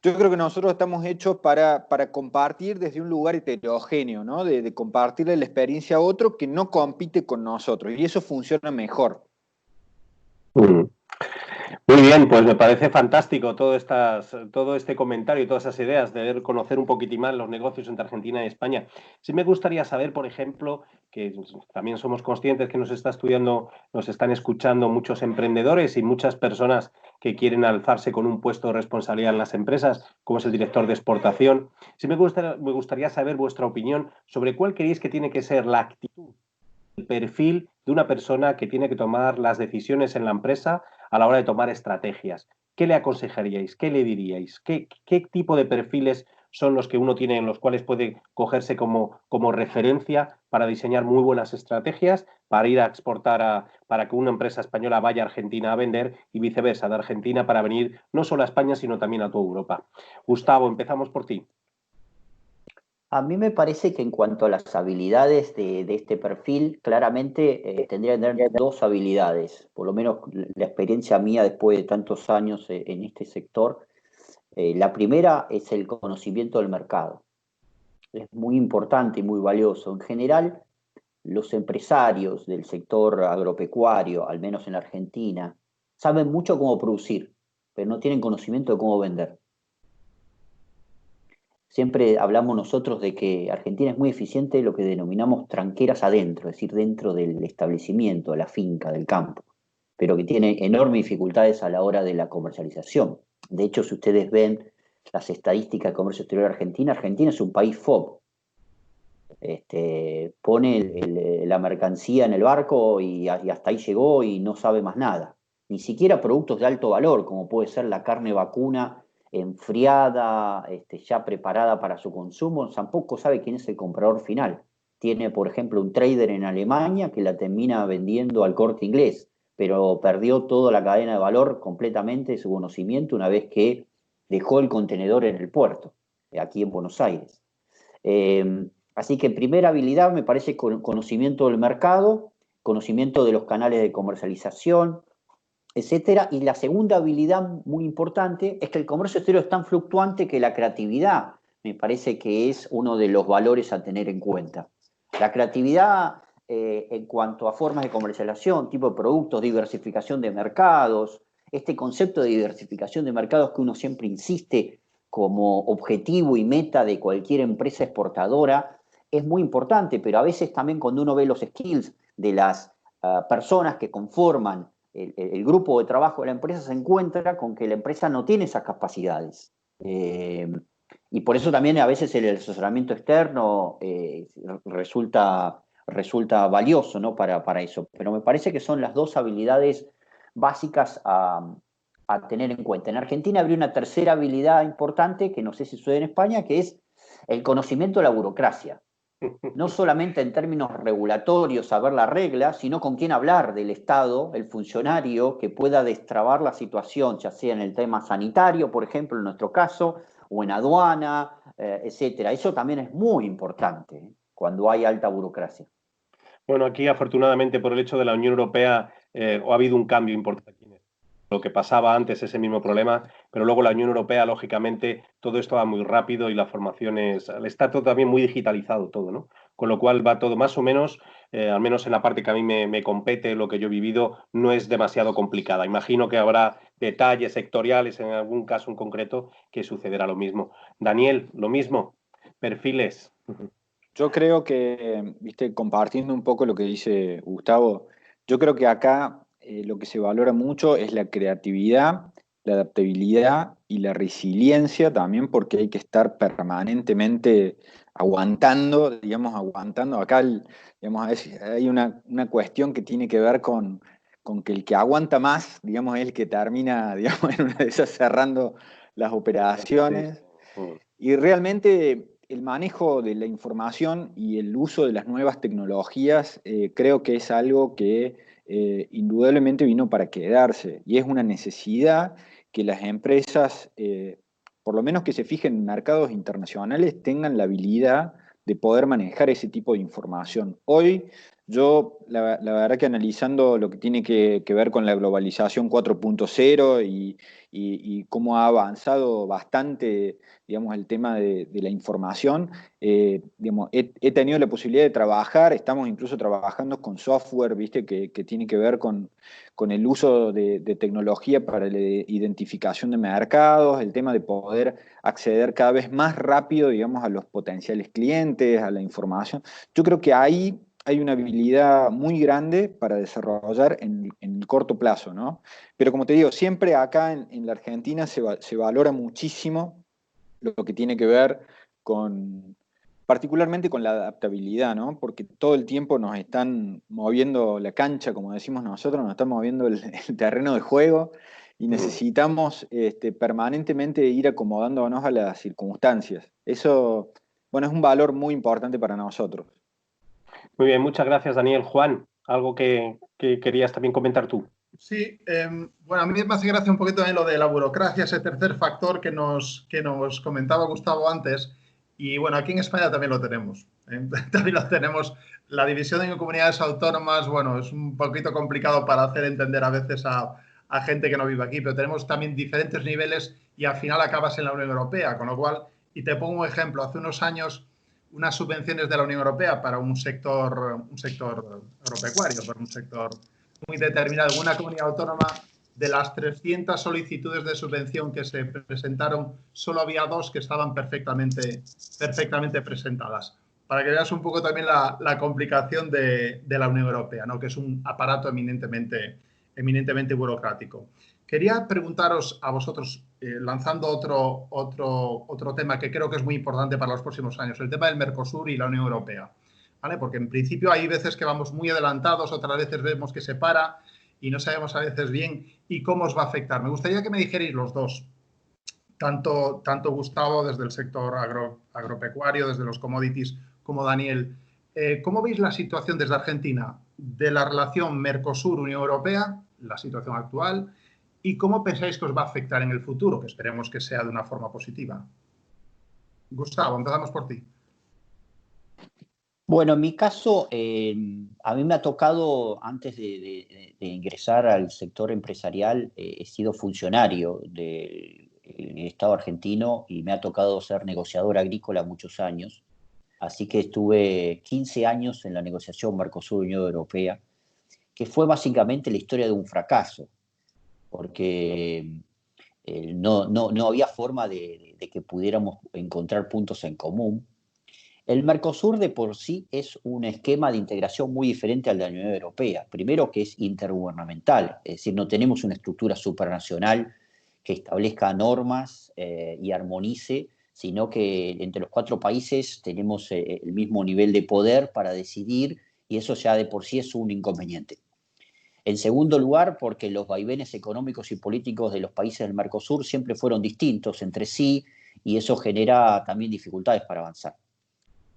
Yo creo que nosotros estamos hechos para compartir desde un lugar heterogéneo, ¿no? De compartirle la experiencia a otro que no compite con nosotros, y eso funciona mejor. Muy bien, pues me parece fantástico todo este comentario y todas esas ideas de conocer un poquitín más los negocios entre Argentina y España. Sí me gustaría saber, por ejemplo, que también somos conscientes que nos están escuchando muchos emprendedores y muchas personas que quieren alzarse con un puesto de responsabilidad en las empresas, como es el director de exportación. Sí me gustaría saber vuestra opinión sobre cuál creéis que tiene que ser la actitud, el perfil de una persona que tiene que tomar las decisiones en la empresa a la hora de tomar estrategias. ¿Qué le aconsejaríais? ¿Qué le diríais? ¿Qué tipo de perfiles son los que uno tiene, en los cuales puede cogerse como referencia para diseñar muy buenas estrategias, para ir a exportar, para que una empresa española vaya a Argentina a vender y viceversa, de Argentina para venir no solo a España, sino también a toda Europa? Gustavo, empezamos por ti. A mí me parece que en cuanto a las habilidades de este perfil, claramente tendría que tener dos habilidades, por lo menos la experiencia mía después de tantos años en este sector. La primera es el conocimiento del mercado. Es muy importante y muy valioso. En general, los empresarios del sector agropecuario, al menos en Argentina, saben mucho cómo producir, pero no tienen conocimiento de cómo vender. Siempre hablamos nosotros de que Argentina es muy eficiente en lo que denominamos tranqueras adentro, es decir, dentro del establecimiento, de la finca, del campo, pero que tiene enormes dificultades a la hora de la comercialización. De hecho, si ustedes ven las estadísticas de comercio exterior de Argentina, Argentina es un país FOB. Pone la mercancía en el barco y hasta ahí llegó y no sabe más nada. Ni siquiera productos de alto valor, como puede ser la carne vacuna enfriada, ya preparada para su consumo, tampoco sabe quién es el comprador final. Tiene, por ejemplo, un trader en Alemania que la termina vendiendo al Corte Inglés, pero perdió toda la cadena de valor completamente de su conocimiento una vez que dejó el contenedor en el puerto, aquí en Buenos Aires. Así que primera habilidad me parece conocimiento del mercado, conocimiento de los canales de comercialización, etcétera. Y la segunda habilidad muy importante es que el comercio exterior es tan fluctuante que la creatividad me parece que es uno de los valores a tener en cuenta. La creatividad en cuanto a formas de comercialización, tipo de productos, diversificación de mercados, este concepto de diversificación de mercados que uno siempre insiste como objetivo y meta de cualquier empresa exportadora, es muy importante, pero a veces también cuando uno ve los skills de las personas que conforman el grupo de trabajo de la empresa, se encuentra con que la empresa no tiene esas capacidades. Y por eso también a veces el asesoramiento externo resulta valioso, ¿no? para eso. Pero me parece que son las dos habilidades básicas a tener en cuenta. En Argentina habría una tercera habilidad importante, que no sé si sucede en España, que es el conocimiento de la burocracia. No solamente en términos regulatorios, saber la regla, sino con quién hablar del Estado, el funcionario que pueda destrabar la situación, ya sea en el tema sanitario, por ejemplo, en nuestro caso, o en aduana, etcétera. Eso también es muy importante cuando hay alta burocracia. Bueno, aquí afortunadamente por el hecho de la Unión Europea ha habido un cambio importante aquí. Lo que pasaba antes, ese mismo problema, pero luego la Unión Europea, lógicamente, todo esto va muy rápido y la formación está todo también muy digitalizado todo, ¿no? Con lo cual va todo más o menos, al menos en la parte que a mí me compete, lo que yo he vivido, no es demasiado complicada. Imagino que habrá detalles sectoriales, en algún caso en concreto, que sucederá lo mismo. Daniel, lo mismo, perfiles. Yo creo que, viste, compartiendo un poco lo que dice Gustavo, yo creo que acá lo que se valora mucho es la creatividad, la adaptabilidad y la resiliencia también, porque hay que estar permanentemente aguantando, digamos, aguantando. Acá, digamos, hay una cuestión que tiene que ver con que el que aguanta más, digamos, es el que termina, digamos, en una de esas cerrando las operaciones. Y realmente el manejo de la información y el uso de las nuevas tecnologías creo que es algo que indudablemente vino para quedarse y es una necesidad que las empresas, por lo menos que se fijen en mercados internacionales, tengan la habilidad de poder manejar ese tipo de información. Hoy, Yo, la verdad que analizando lo que tiene que ver con la globalización 4.0 y cómo ha avanzado bastante, digamos, el tema de la información, digamos, he tenido la posibilidad de trabajar, estamos incluso trabajando con software, ¿viste? Que tiene que ver con el uso de tecnología para la identificación de mercados, el tema de poder acceder cada vez más rápido, digamos, a los potenciales clientes, a la información. Yo creo que ahí hay una habilidad muy grande para desarrollar en el corto plazo, ¿no? Pero como te digo, siempre acá en la Argentina se valora muchísimo lo que tiene que ver particularmente con la adaptabilidad, ¿no? Porque todo el tiempo nos están moviendo la cancha, como decimos nosotros, nos están moviendo el terreno de juego y necesitamos permanentemente ir acomodándonos a las circunstancias. Eso, bueno, es un valor muy importante para nosotros. Muy bien, muchas gracias, Daniel. Juan, algo que querías también comentar tú. Sí, bueno, a mí me hace gracia un poquito también lo de la burocracia, ese tercer factor que nos comentaba Gustavo antes. Y bueno, aquí en España también lo tenemos. También lo tenemos. La división en comunidades autónomas, bueno, es un poquito complicado para hacer entender a veces a gente que no vive aquí, pero tenemos también diferentes niveles y al final acabas en la Unión Europea, con lo cual, y te pongo un ejemplo, hace unos años unas subvenciones de la Unión Europea para un sector agropecuario, para un sector muy determinado. Una comunidad autónoma, de las 300 solicitudes de subvención que se presentaron, solo había 2 que estaban perfectamente presentadas. Para que veas un poco también la complicación de la Unión Europea, ¿no? Que es un aparato eminentemente burocrático. Quería preguntaros a vosotros, lanzando otro tema que creo que es muy importante para los próximos años, el tema del Mercosur y la Unión Europea. ¿Vale? Porque en principio hay veces que vamos muy adelantados, otras veces vemos que se para y no sabemos a veces bien y cómo os va a afectar. Me gustaría que me dijerais los dos, tanto Gustavo desde el sector agropecuario, desde los commodities, como Daniel. ¿Cómo veis la situación desde Argentina de la relación Mercosur-Unión Europea, la situación actual, y cómo pensáis que os va a afectar en el futuro, que esperemos que sea de una forma positiva? Gustavo, empezamos por ti. Bueno, en mi caso, a mí me ha tocado, antes de ingresar al sector empresarial, he sido funcionario del Estado argentino y me ha tocado ser negociador agrícola muchos años. Así que estuve 15 años en la negociación Mercosur-Unión Europea, que fue básicamente la historia de un fracaso, porque no había forma de que pudiéramos encontrar puntos en común. El Mercosur de por sí es un esquema de integración muy diferente al de la Unión Europea. Primero, que es intergubernamental, es decir, no tenemos una estructura supranacional que establezca normas y armonice, sino que entre los 4 países tenemos el mismo nivel de poder para decidir y eso ya de por sí es un inconveniente. En segundo lugar, porque los vaivenes económicos y políticos de los países del Mercosur siempre fueron distintos entre sí y eso genera también dificultades para avanzar.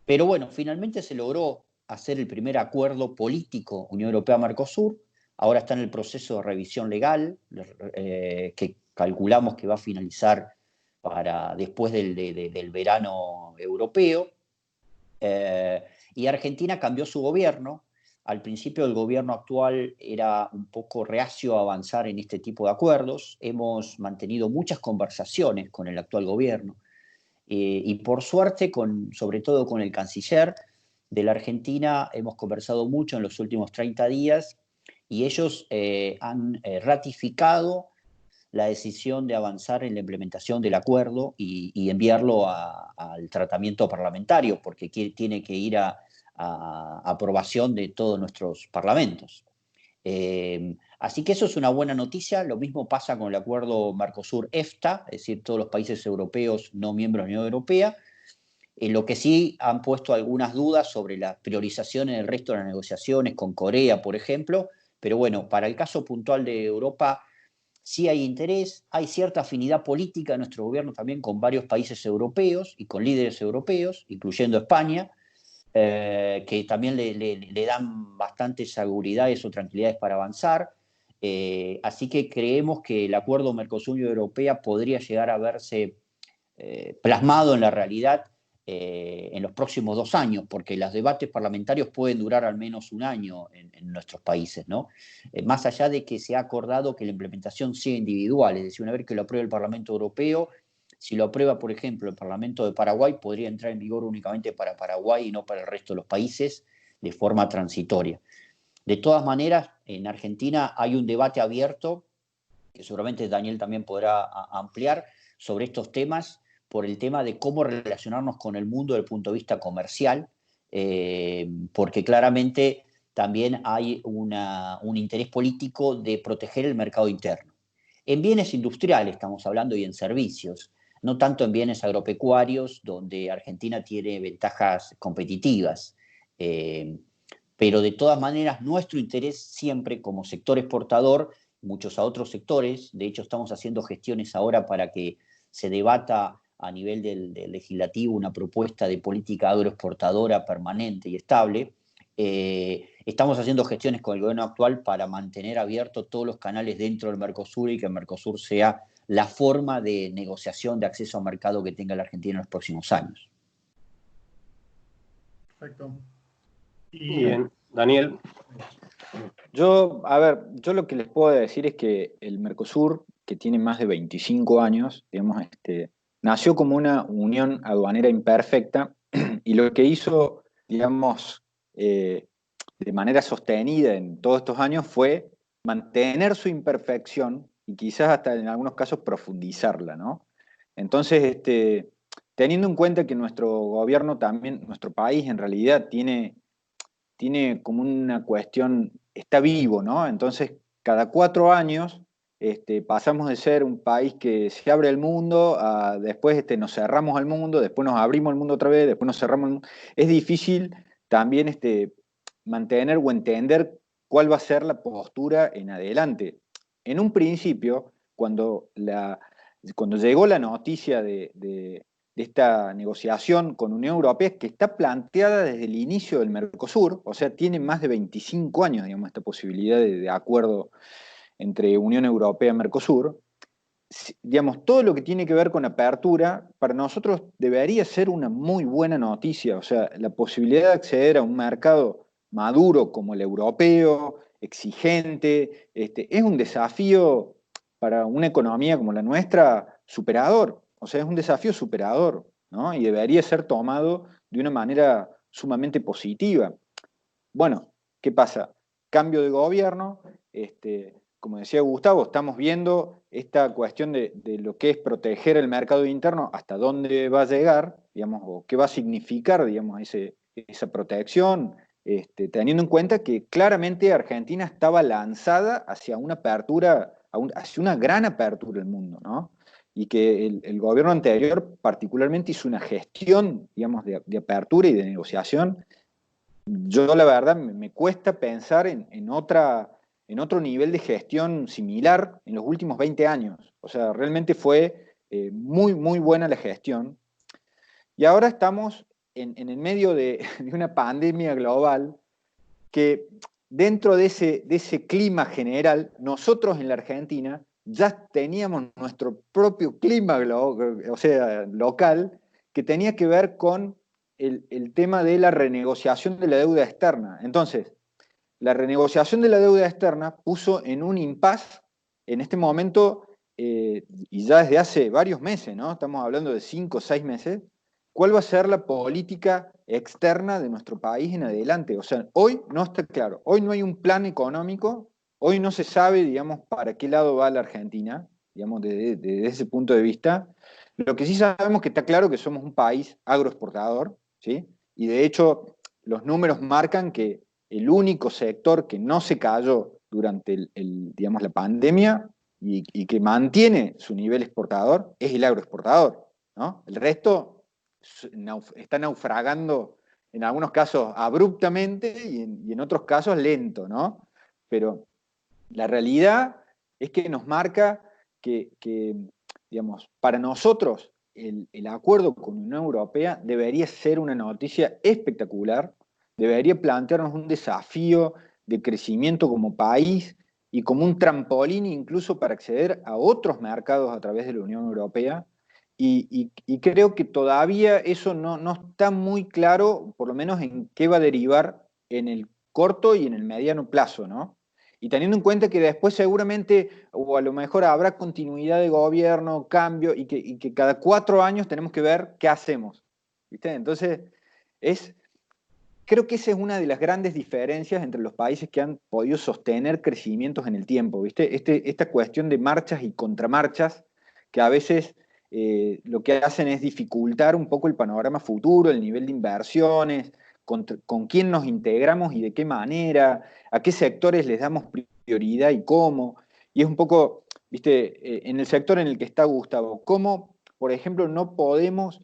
Pero bueno, finalmente se logró hacer el primer acuerdo político Unión Europea-Mercosur. Ahora está en el proceso de revisión legal, que calculamos que va a finalizar para después del verano europeo. Y Argentina cambió su gobierno. Al principio el gobierno actual era un poco reacio a avanzar en este tipo de acuerdos. Hemos mantenido muchas conversaciones con el actual gobierno. Y por suerte, sobre todo con el canciller de la Argentina, hemos conversado mucho en los últimos 30 días y ellos han ratificado la decisión de avanzar en la implementación del acuerdo y enviarlo al tratamiento parlamentario, porque tiene que ir a aprobación de todos nuestros parlamentos. Así que eso es una buena noticia. Lo mismo pasa con el acuerdo Mercosur-EFTA, es decir, todos los países europeos no miembros de la Unión Europea. Lo que sí han puesto algunas dudas sobre la priorización en el resto de las negociaciones con Corea, por ejemplo. Pero bueno, para el caso puntual de Europa sí hay interés, hay cierta afinidad política de nuestro gobierno también con varios países europeos y con líderes europeos, incluyendo España, que también le dan bastantes seguridades o tranquilidades para avanzar. Así que creemos que el acuerdo Mercosur-Unión Europea podría llegar a verse plasmado en la realidad en los próximos 2 años, porque los debates parlamentarios pueden durar al menos un año en nuestros países, ¿no? Más allá de que se ha acordado que la implementación sea individual, es decir, una vez que lo apruebe el Parlamento Europeo, si lo aprueba, por ejemplo, el Parlamento de Paraguay, podría entrar en vigor únicamente para Paraguay y no para el resto de los países de forma transitoria. De todas maneras, en Argentina hay un debate abierto, que seguramente Daniel también podrá ampliar, sobre estos temas, por el tema de cómo relacionarnos con el mundo desde el punto de vista comercial, porque claramente también hay un interés político de proteger el mercado interno. En bienes industriales estamos hablando y en servicios, no tanto en bienes agropecuarios, donde Argentina tiene ventajas competitivas. Pero de todas maneras, nuestro interés siempre como sector exportador, muchos a otros sectores, de hecho estamos haciendo gestiones ahora para que se debata a nivel del legislativo una propuesta de política agroexportadora permanente y estable. Estamos haciendo gestiones con el gobierno actual para mantener abiertos todos los canales dentro del Mercosur y que el Mercosur sea la forma de negociación de acceso al mercado que tenga la Argentina en los próximos años. Perfecto. Bien, Daniel. Yo lo que les puedo decir es que el Mercosur, que tiene más de 25 años, digamos, nació como una unión aduanera imperfecta y lo que hizo, digamos, de manera sostenida en todos estos años fue mantener su imperfección y quizás hasta en algunos casos profundizarla, ¿no? Entonces, teniendo en cuenta que nuestro gobierno también, nuestro país en realidad tiene como una cuestión, está vivo, ¿no? Entonces, cada 4 años pasamos de ser un país que se abre al mundo a después nos cerramos al mundo, después nos abrimos al mundo otra vez, después nos cerramos al mundo. Es difícil también mantener o entender cuál va a ser la postura en adelante. En un principio, cuando llegó la noticia de esta negociación con Unión Europea, que está planteada desde el inicio del Mercosur, o sea, tiene más de 25 años, digamos, esta posibilidad de acuerdo entre Unión Europea y Mercosur. Digamos, todo lo que tiene que ver con apertura, para nosotros debería ser una muy buena noticia, o sea, la posibilidad de acceder a un mercado maduro como el europeo, exigente, es un desafío para una economía como la nuestra superador. O sea, es un desafío superador, ¿no? Y debería ser tomado de una manera sumamente positiva. Bueno, ¿qué pasa? Cambio de gobierno, como decía Gustavo, estamos viendo esta cuestión de lo que es proteger el mercado interno, hasta dónde va a llegar, digamos, o qué va a significar, digamos, esa protección, teniendo en cuenta que claramente Argentina estaba lanzada hacia una apertura, hacia una gran apertura del mundo, ¿no? Y que el gobierno anterior particularmente hizo una gestión, digamos, de apertura y de negociación. Yo la verdad me cuesta pensar en otro nivel de gestión similar en los últimos 20 años. O sea, realmente fue muy, muy buena la gestión. Y ahora estamos en el medio de una pandemia global que dentro de ese clima general, nosotros en la Argentina ya teníamos nuestro propio clima local, que tenía que ver con el tema de la renegociación de la deuda externa. Entonces, la renegociación de la deuda externa puso en un impasse en este momento, y ya desde hace varios meses, ¿no? Estamos hablando de 5 o 6 meses, ¿cuál va a ser la política externa de nuestro país en adelante? O sea, hoy no está claro, hoy no hay un plan económico, hoy no se sabe, digamos, para qué lado va la Argentina, digamos, desde ese punto de vista. Lo que sí sabemos que está claro que somos un país agroexportador, ¿sí? Y de hecho, los números marcan que el único sector que no se cayó durante digamos, la pandemia y que mantiene su nivel exportador es el agroexportador, ¿no? El resto está naufragando en algunos casos abruptamente y en otros casos lento, ¿no? Pero la realidad es que nos marca que digamos, para nosotros el acuerdo con la Unión Europea debería ser una noticia espectacular, debería plantearnos un desafío de crecimiento como país y como un trampolín incluso para acceder a otros mercados a través de la Unión Europea. y creo que todavía eso no está muy claro, por lo menos en qué va a derivar en el corto y en el mediano plazo, ¿no? Y teniendo en cuenta que después seguramente, o a lo mejor habrá continuidad de gobierno, cambio, y que cada 4 años tenemos que ver qué hacemos, ¿viste? Entonces, creo que esa es una de las grandes diferencias entre los países que han podido sostener crecimientos en el tiempo, ¿viste? Esta cuestión de marchas y contramarchas, que a veces lo que hacen es dificultar un poco el panorama futuro, el nivel de inversiones, con quién nos integramos y de qué manera, a qué sectores les damos prioridad y cómo. Y es un poco, ¿viste? En el sector en el que está Gustavo, cómo, por ejemplo, no podemos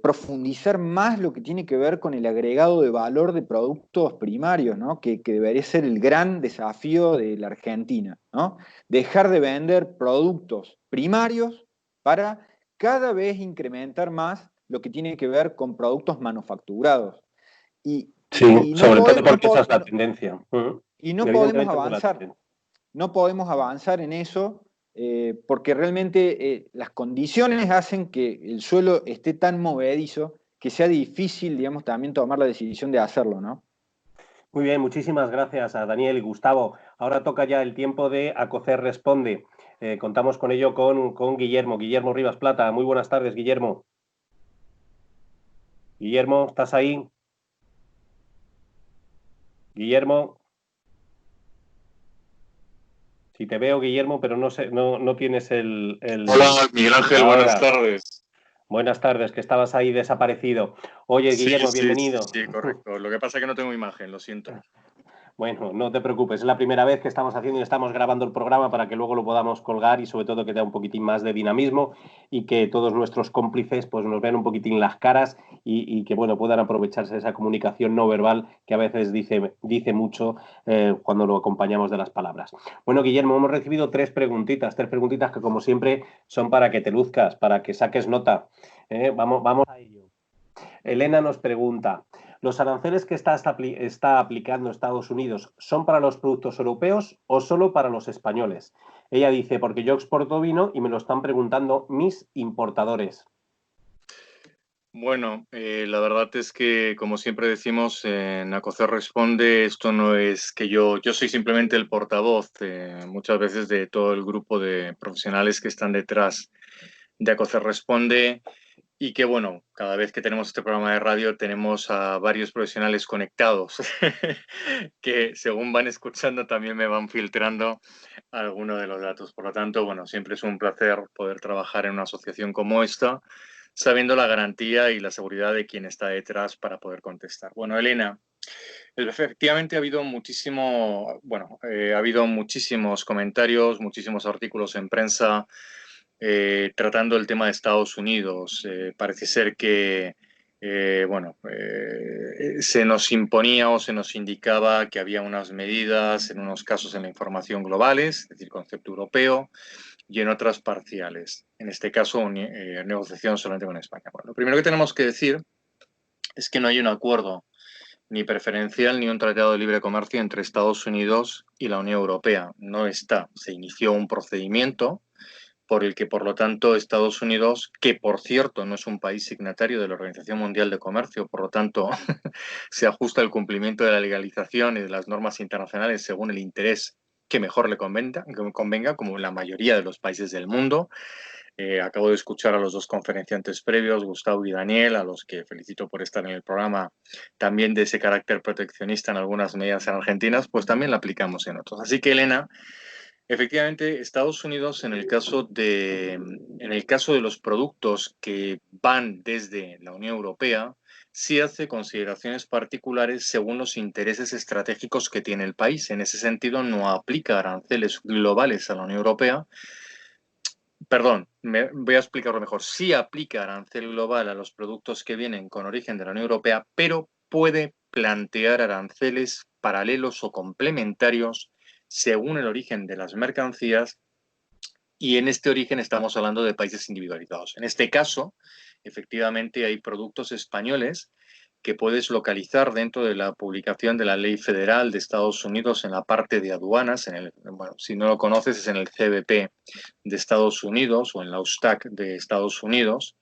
profundizar más lo que tiene que ver con el agregado de valor de productos primarios, ¿no? Que debería ser el gran desafío de la Argentina, ¿no? Dejar de vender productos primarios para cada vez incrementar más lo que tiene que ver con productos manufacturados. Sí, sobre todo porque esa es la tendencia. Y no podemos avanzar. No podemos avanzar en eso porque realmente las condiciones hacen que el suelo esté tan movedizo que sea difícil, digamos, también tomar la decisión de hacerlo, ¿no? Muy bien, muchísimas gracias a Daniel y Gustavo. Ahora toca ya el tiempo de Acocer Responde. Contamos con ello con Guillermo Rivas Plata. Muy buenas tardes, Guillermo. Guillermo, ¿estás ahí? Guillermo. Sí, te veo, Guillermo, pero no sé, no tienes el... Hola, Miguel Ángel, ahora. Buenas tardes. Buenas tardes, que estabas ahí desaparecido. Oye, Guillermo, bienvenido. Sí, correcto. Lo que pasa es que no tengo imagen, lo siento. Bueno, no te preocupes, es la primera vez que estamos haciendo y estamos grabando el programa para que luego lo podamos colgar y sobre todo que dé un poquitín más de dinamismo y que todos nuestros cómplices pues nos vean un poquitín las caras y que bueno puedan aprovecharse de esa comunicación no verbal que a veces dice mucho cuando lo acompañamos de las palabras. Bueno, Guillermo, hemos recibido tres preguntitas que como siempre son para que te luzcas, para que saques nota. Vamos a ello. Elena nos pregunta, ¿los aranceles que está aplicando Estados Unidos son para los productos europeos o solo para los españoles? Ella dice, porque yo exporto vino y me lo están preguntando mis importadores. Bueno, la verdad es que, como siempre decimos, en Acocer Responde, esto no es que yo soy simplemente el portavoz muchas veces de todo el grupo de profesionales que están detrás de Acocer Responde. Y que, bueno, cada vez que tenemos este programa de radio tenemos a varios profesionales conectados que según van escuchando también me van filtrando algunos de los datos. Por lo tanto, bueno, siempre es un placer poder trabajar en una asociación como esta, sabiendo la garantía y la seguridad de quien está detrás para poder contestar. Bueno, Elena, efectivamente ha habido ha habido muchísimos comentarios, muchísimos artículos en prensa tratando el tema de Estados Unidos. Parece ser que se nos imponía o se nos indicaba que había unas medidas, en unos casos en la información globales, es decir, concepto europeo, y en otras parciales. En este caso, negociación solamente con España. Bueno, lo primero que tenemos que decir es que no hay un acuerdo ni preferencial ni un tratado de libre comercio entre Estados Unidos y la Unión Europea. No está. Se inició un procedimiento por el que, por lo tanto, Estados Unidos, que por cierto no es un país signatario de la Organización Mundial de Comercio, por lo tanto, se ajusta al cumplimiento de la legalización y de las normas internacionales según el interés que mejor le convenga, como la mayoría de los países del mundo. Acabo de escuchar a los dos conferenciantes previos, Gustavo y Daniel, a los que felicito por estar en el programa, también de ese carácter proteccionista en algunas medidas en Argentina, pues también la aplicamos en otros. Así que, Elena, efectivamente, Estados Unidos, en el caso de los productos que van desde la Unión Europea, sí hace consideraciones particulares según los intereses estratégicos que tiene el país. En ese sentido, no aplica aranceles globales a la Unión Europea. Perdón, voy a explicarlo mejor. Sí aplica arancel global a los productos que vienen con origen de la Unión Europea, pero puede plantear aranceles paralelos o complementarios según el origen de las mercancías, y en este origen estamos hablando de países individualizados. En este caso, efectivamente, hay productos españoles que puedes localizar dentro de la publicación de la Ley Federal de Estados Unidos en la parte de aduanas. Bueno, si no lo conoces, es en el CBP de Estados Unidos o en la USTAC de Estados Unidos,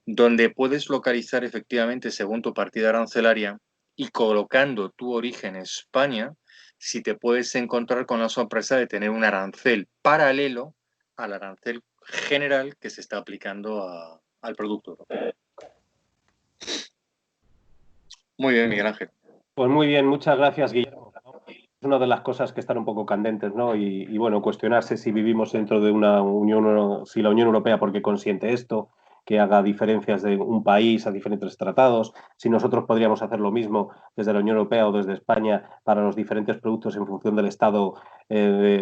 donde puedes localizar efectivamente según tu partida arancelaria y colocando tu origen España, si te puedes encontrar con la sorpresa de tener un arancel paralelo al arancel general que se está aplicando al producto europeo. Muy bien, Miguel Ángel. Pues muy bien, muchas gracias, Guillermo. Es una de las cosas que están un poco candentes, ¿no? Y bueno, cuestionarse si vivimos dentro de una Unión, si la Unión Europea, ¿por qué consiente esto? Que haga diferencias de un país a diferentes tratados, si nosotros podríamos hacer lo mismo desde la Unión Europea o desde España para los diferentes productos en función del estado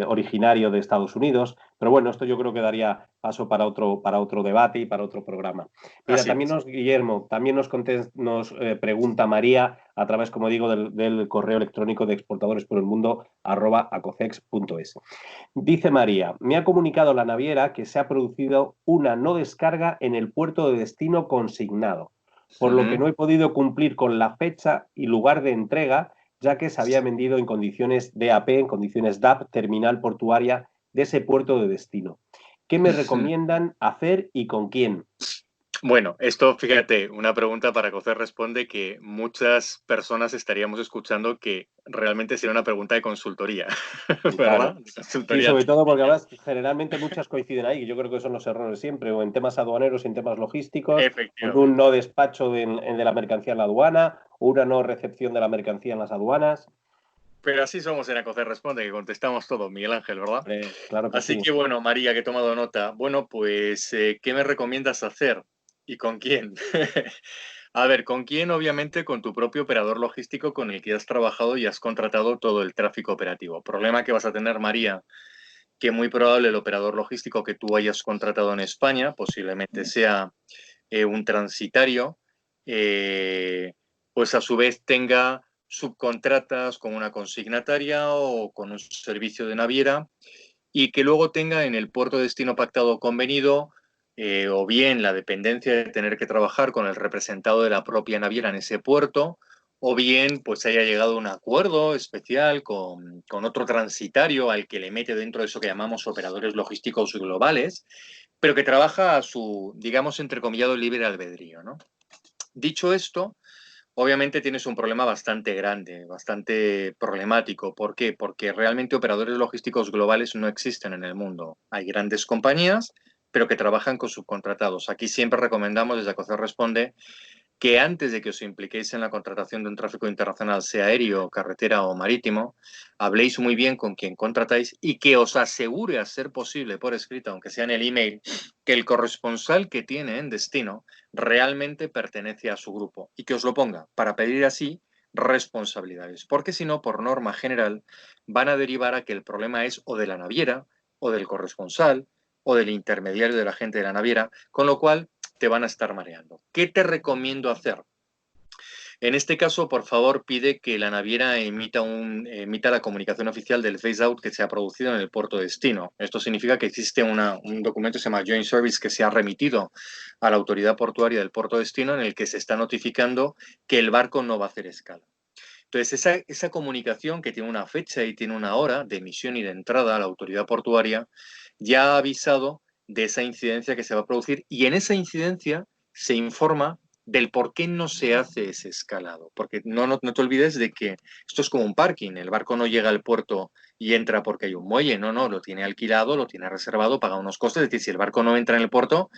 originario de Estados Unidos. Pero bueno, esto yo creo que daría paso para otro debate y para otro programa. Mira, también Guillermo, también nos pregunta María a través, como digo, del correo electrónico de exportadores por el mundo @acocex.es. Dice María, me ha comunicado la naviera que se ha producido una no descarga en el puerto de destino consignado, por lo que no he podido cumplir con la fecha y lugar de entrega, ya que se había vendido en condiciones DAP, en condiciones DAP, terminal portuaria de ese puerto de destino. ¿Qué me recomiendan hacer y con quién? Bueno, esto, fíjate, una pregunta para que usted responde que muchas personas estaríamos escuchando que realmente sería una pregunta de consultoría, ¿verdad? Claro. De consultoría. Sí, sobre todo porque además generalmente muchas coinciden ahí, yo creo que son los errores siempre, o en temas aduaneros, en temas logísticos, con un no despacho de la mercancía en la aduana, o una no recepción de la mercancía en las aduanas. Pero así somos en Acocer Responde, que contestamos todo, Miguel Ángel, ¿verdad? Claro que así sí. que bueno, María, que he tomado nota. Bueno, pues, ¿qué me recomiendas hacer? ¿Y con quién? A ver, ¿con quién? Obviamente con tu propio operador logístico con el que has trabajado y has contratado todo el tráfico operativo. Problema que vas a tener, María, que muy probable el operador logístico que tú hayas contratado en España, posiblemente sea un transitario, pues a su vez tenga subcontratas con una consignataria o con un servicio de naviera y que luego tenga en el puerto de destino pactado o convenido o bien la dependencia de tener que trabajar con el representado de la propia naviera en ese puerto, o bien pues haya llegado a un acuerdo especial con otro transitario al que le mete dentro de eso que llamamos operadores logísticos globales, pero que trabaja a su, digamos, entrecomillado libre albedrío, ¿no? Dicho esto, obviamente tienes un problema bastante grande, bastante problemático. ¿Por qué? Porque realmente operadores logísticos globales no existen en el mundo. Hay grandes compañías, pero que trabajan con subcontratados. Aquí siempre recomendamos, desde Acocer Responde, que antes de que os impliquéis en la contratación de un tráfico internacional, sea aéreo, carretera o marítimo, habléis muy bien con quien contratáis y que os asegure, a ser posible por escrito, aunque sea en el email, que el corresponsal que tiene en destino realmente pertenece a su grupo y que os lo ponga para pedir así responsabilidades. Porque si no, por norma general, van a derivar a que el problema es o de la naviera, o del corresponsal, o del intermediario de la gente de la naviera, con lo cual te van a estar mareando. ¿Qué te recomiendo hacer? En este caso, por favor, pide que la naviera emita la comunicación oficial del phase-out que se ha producido en el puerto de destino. Esto significa que existe un documento que se llama Joint Service que se ha remitido a la autoridad portuaria del puerto de destino en el que se está notificando que el barco no va a hacer escala. Entonces, esa comunicación que tiene una fecha y tiene una hora de emisión y de entrada a la autoridad portuaria ya ha avisado de esa incidencia que se va a producir y en esa incidencia se informa del por qué no se hace ese escalado. Porque no te olvides de que esto es como un parking, el barco no llega al puerto y entra porque hay un muelle, no, lo tiene alquilado, lo tiene reservado, paga unos costes, es decir, si el barco no entra en el puerto,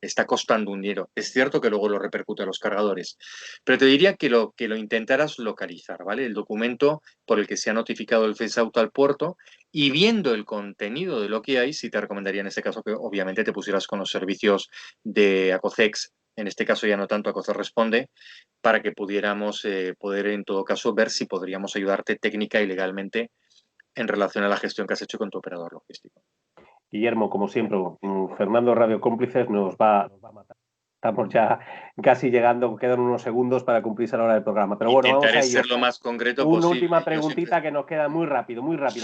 está costando un dinero. Es cierto que luego lo repercute a los cargadores, pero te diría que lo intentaras localizar, ¿vale? El documento por el que se ha notificado el phase-out al puerto y viendo el contenido de lo que hay, sí te recomendaría en este caso que obviamente te pusieras con los servicios de Acocex, en este caso ya no tanto Acocex Responde, para que pudiéramos poder en todo caso ver si podríamos ayudarte técnica y legalmente en relación a la gestión que has hecho con tu operador logístico. Guillermo, como siempre, Fernando Radio Cómplices nos va a matar. Estamos ya casi llegando, quedan unos segundos para cumplirse la hora del programa. Pero bueno, vamos a ello. Ser lo más concreto Una posible. última preguntita que nos queda muy rápida,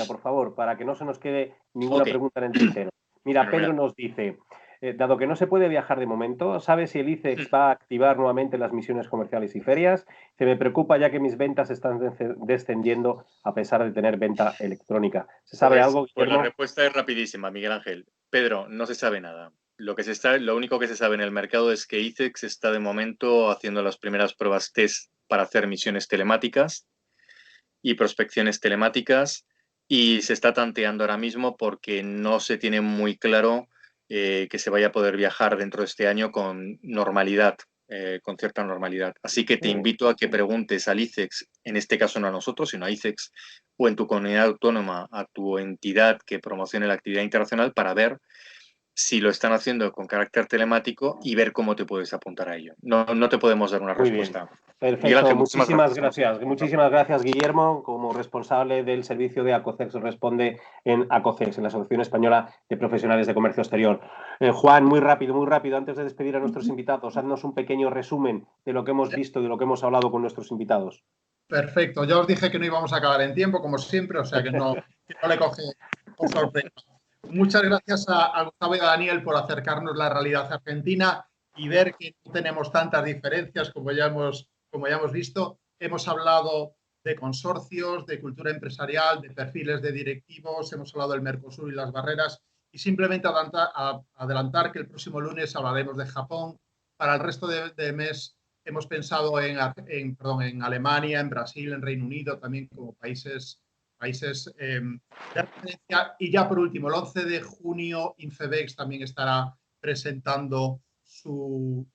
por favor, para que no se nos quede ninguna pregunta en el tintero. Mira, Pedro nos dice, dado que no se puede viajar de momento, ¿sabe si el ICEX va a activar nuevamente las misiones comerciales y ferias? Se me preocupa ya que mis ventas están descendiendo a pesar de tener venta electrónica. ¿Se sabe algo, Guillermo? Pues la respuesta es rapidísima, Miguel Ángel. Pedro, no se sabe nada. Lo único que se sabe en el mercado es que ICEX está de momento haciendo las primeras pruebas test para hacer misiones telemáticas y prospecciones telemáticas, y se está tanteando ahora mismo porque no se tiene muy claro que se vaya a poder viajar dentro de este año con normalidad, con cierta normalidad. Así que te invito a que preguntes al ICEX, en este caso no a nosotros, sino a ICEX, o en tu comunidad autónoma, a tu entidad que promocione la actividad internacional, para ver si lo están haciendo con carácter telemático y ver cómo te puedes apuntar a ello. No te podemos dar una respuesta. Perfecto, Ángel, muchísimas gracias. Muchísimas gracias, Guillermo, como responsable del servicio de ACOCEX Responde en ACOCEX, en la Asociación Española de Profesionales de Comercio Exterior. Juan, muy rápido, antes de despedir a nuestros invitados, haznos un pequeño resumen de lo que hemos visto, de lo que hemos hablado con nuestros invitados. Perfecto, ya os dije que no íbamos a acabar en tiempo, como siempre, o sea que no le coge por sorpresa. Muchas gracias a Gustavo y a Daniel por acercarnos la realidad argentina y ver que no tenemos tantas diferencias como ya hemos visto. Hemos hablado de consorcios, de cultura empresarial, de perfiles de directivos, hemos hablado del Mercosur y las barreras, y simplemente adelantar que el próximo lunes hablaremos de Japón. Para el resto de mes hemos pensado en Alemania, en Brasil, en Reino Unido, también como países de referencia. Y ya por último, el 11 de junio, Infebex también estará presentando su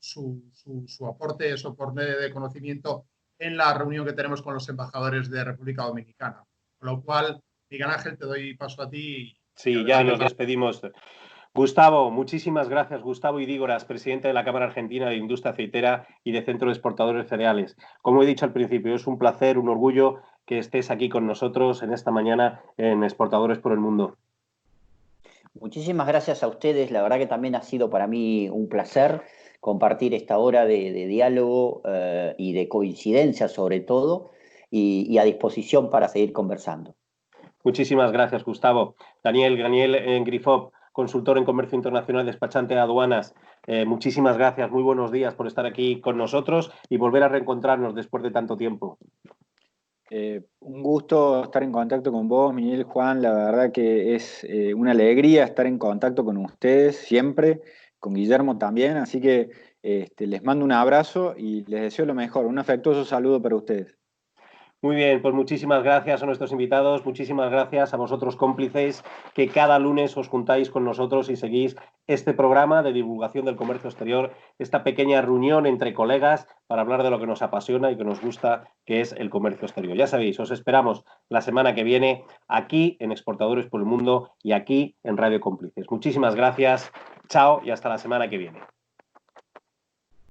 aporte, su aporte de conocimiento en la reunión que tenemos con los embajadores de República Dominicana. Con lo cual, Miguel Ángel, te doy paso a ti. Sí, ya nos despedimos. Gustavo, muchísimas gracias. Gustavo Idígoras, presidente de la Cámara Argentina de Industria Aceitera y de Centro de Exportadores de Cereales. Como he dicho al principio, es un placer, un orgullo que estés aquí con nosotros en esta mañana en Exportadores por el Mundo. Muchísimas gracias a ustedes. La verdad que también ha sido para mí un placer compartir esta hora de diálogo y de coincidencia sobre todo, y a disposición para seguir conversando. Muchísimas gracias, Gustavo. Daniel Grifop, consultor en comercio internacional, despachante de aduanas. Muchísimas gracias, muy buenos días por estar aquí con nosotros y volver a reencontrarnos después de tanto tiempo. Un gusto estar en contacto con vos, Miguel, Juan. La verdad que es una alegría estar en contacto con ustedes siempre, con Guillermo también. Así que les mando un abrazo y les deseo lo mejor. Un afectuoso saludo para ustedes. Muy bien, pues muchísimas gracias a nuestros invitados, muchísimas gracias a vosotros cómplices que cada lunes os juntáis con nosotros y seguís este programa de divulgación del comercio exterior, esta pequeña reunión entre colegas para hablar de lo que nos apasiona y que nos gusta, que es el comercio exterior. Ya sabéis, os esperamos la semana que viene aquí en Exportadores por el Mundo y aquí en Radio Cómplices. Muchísimas gracias, chao y hasta la semana que viene.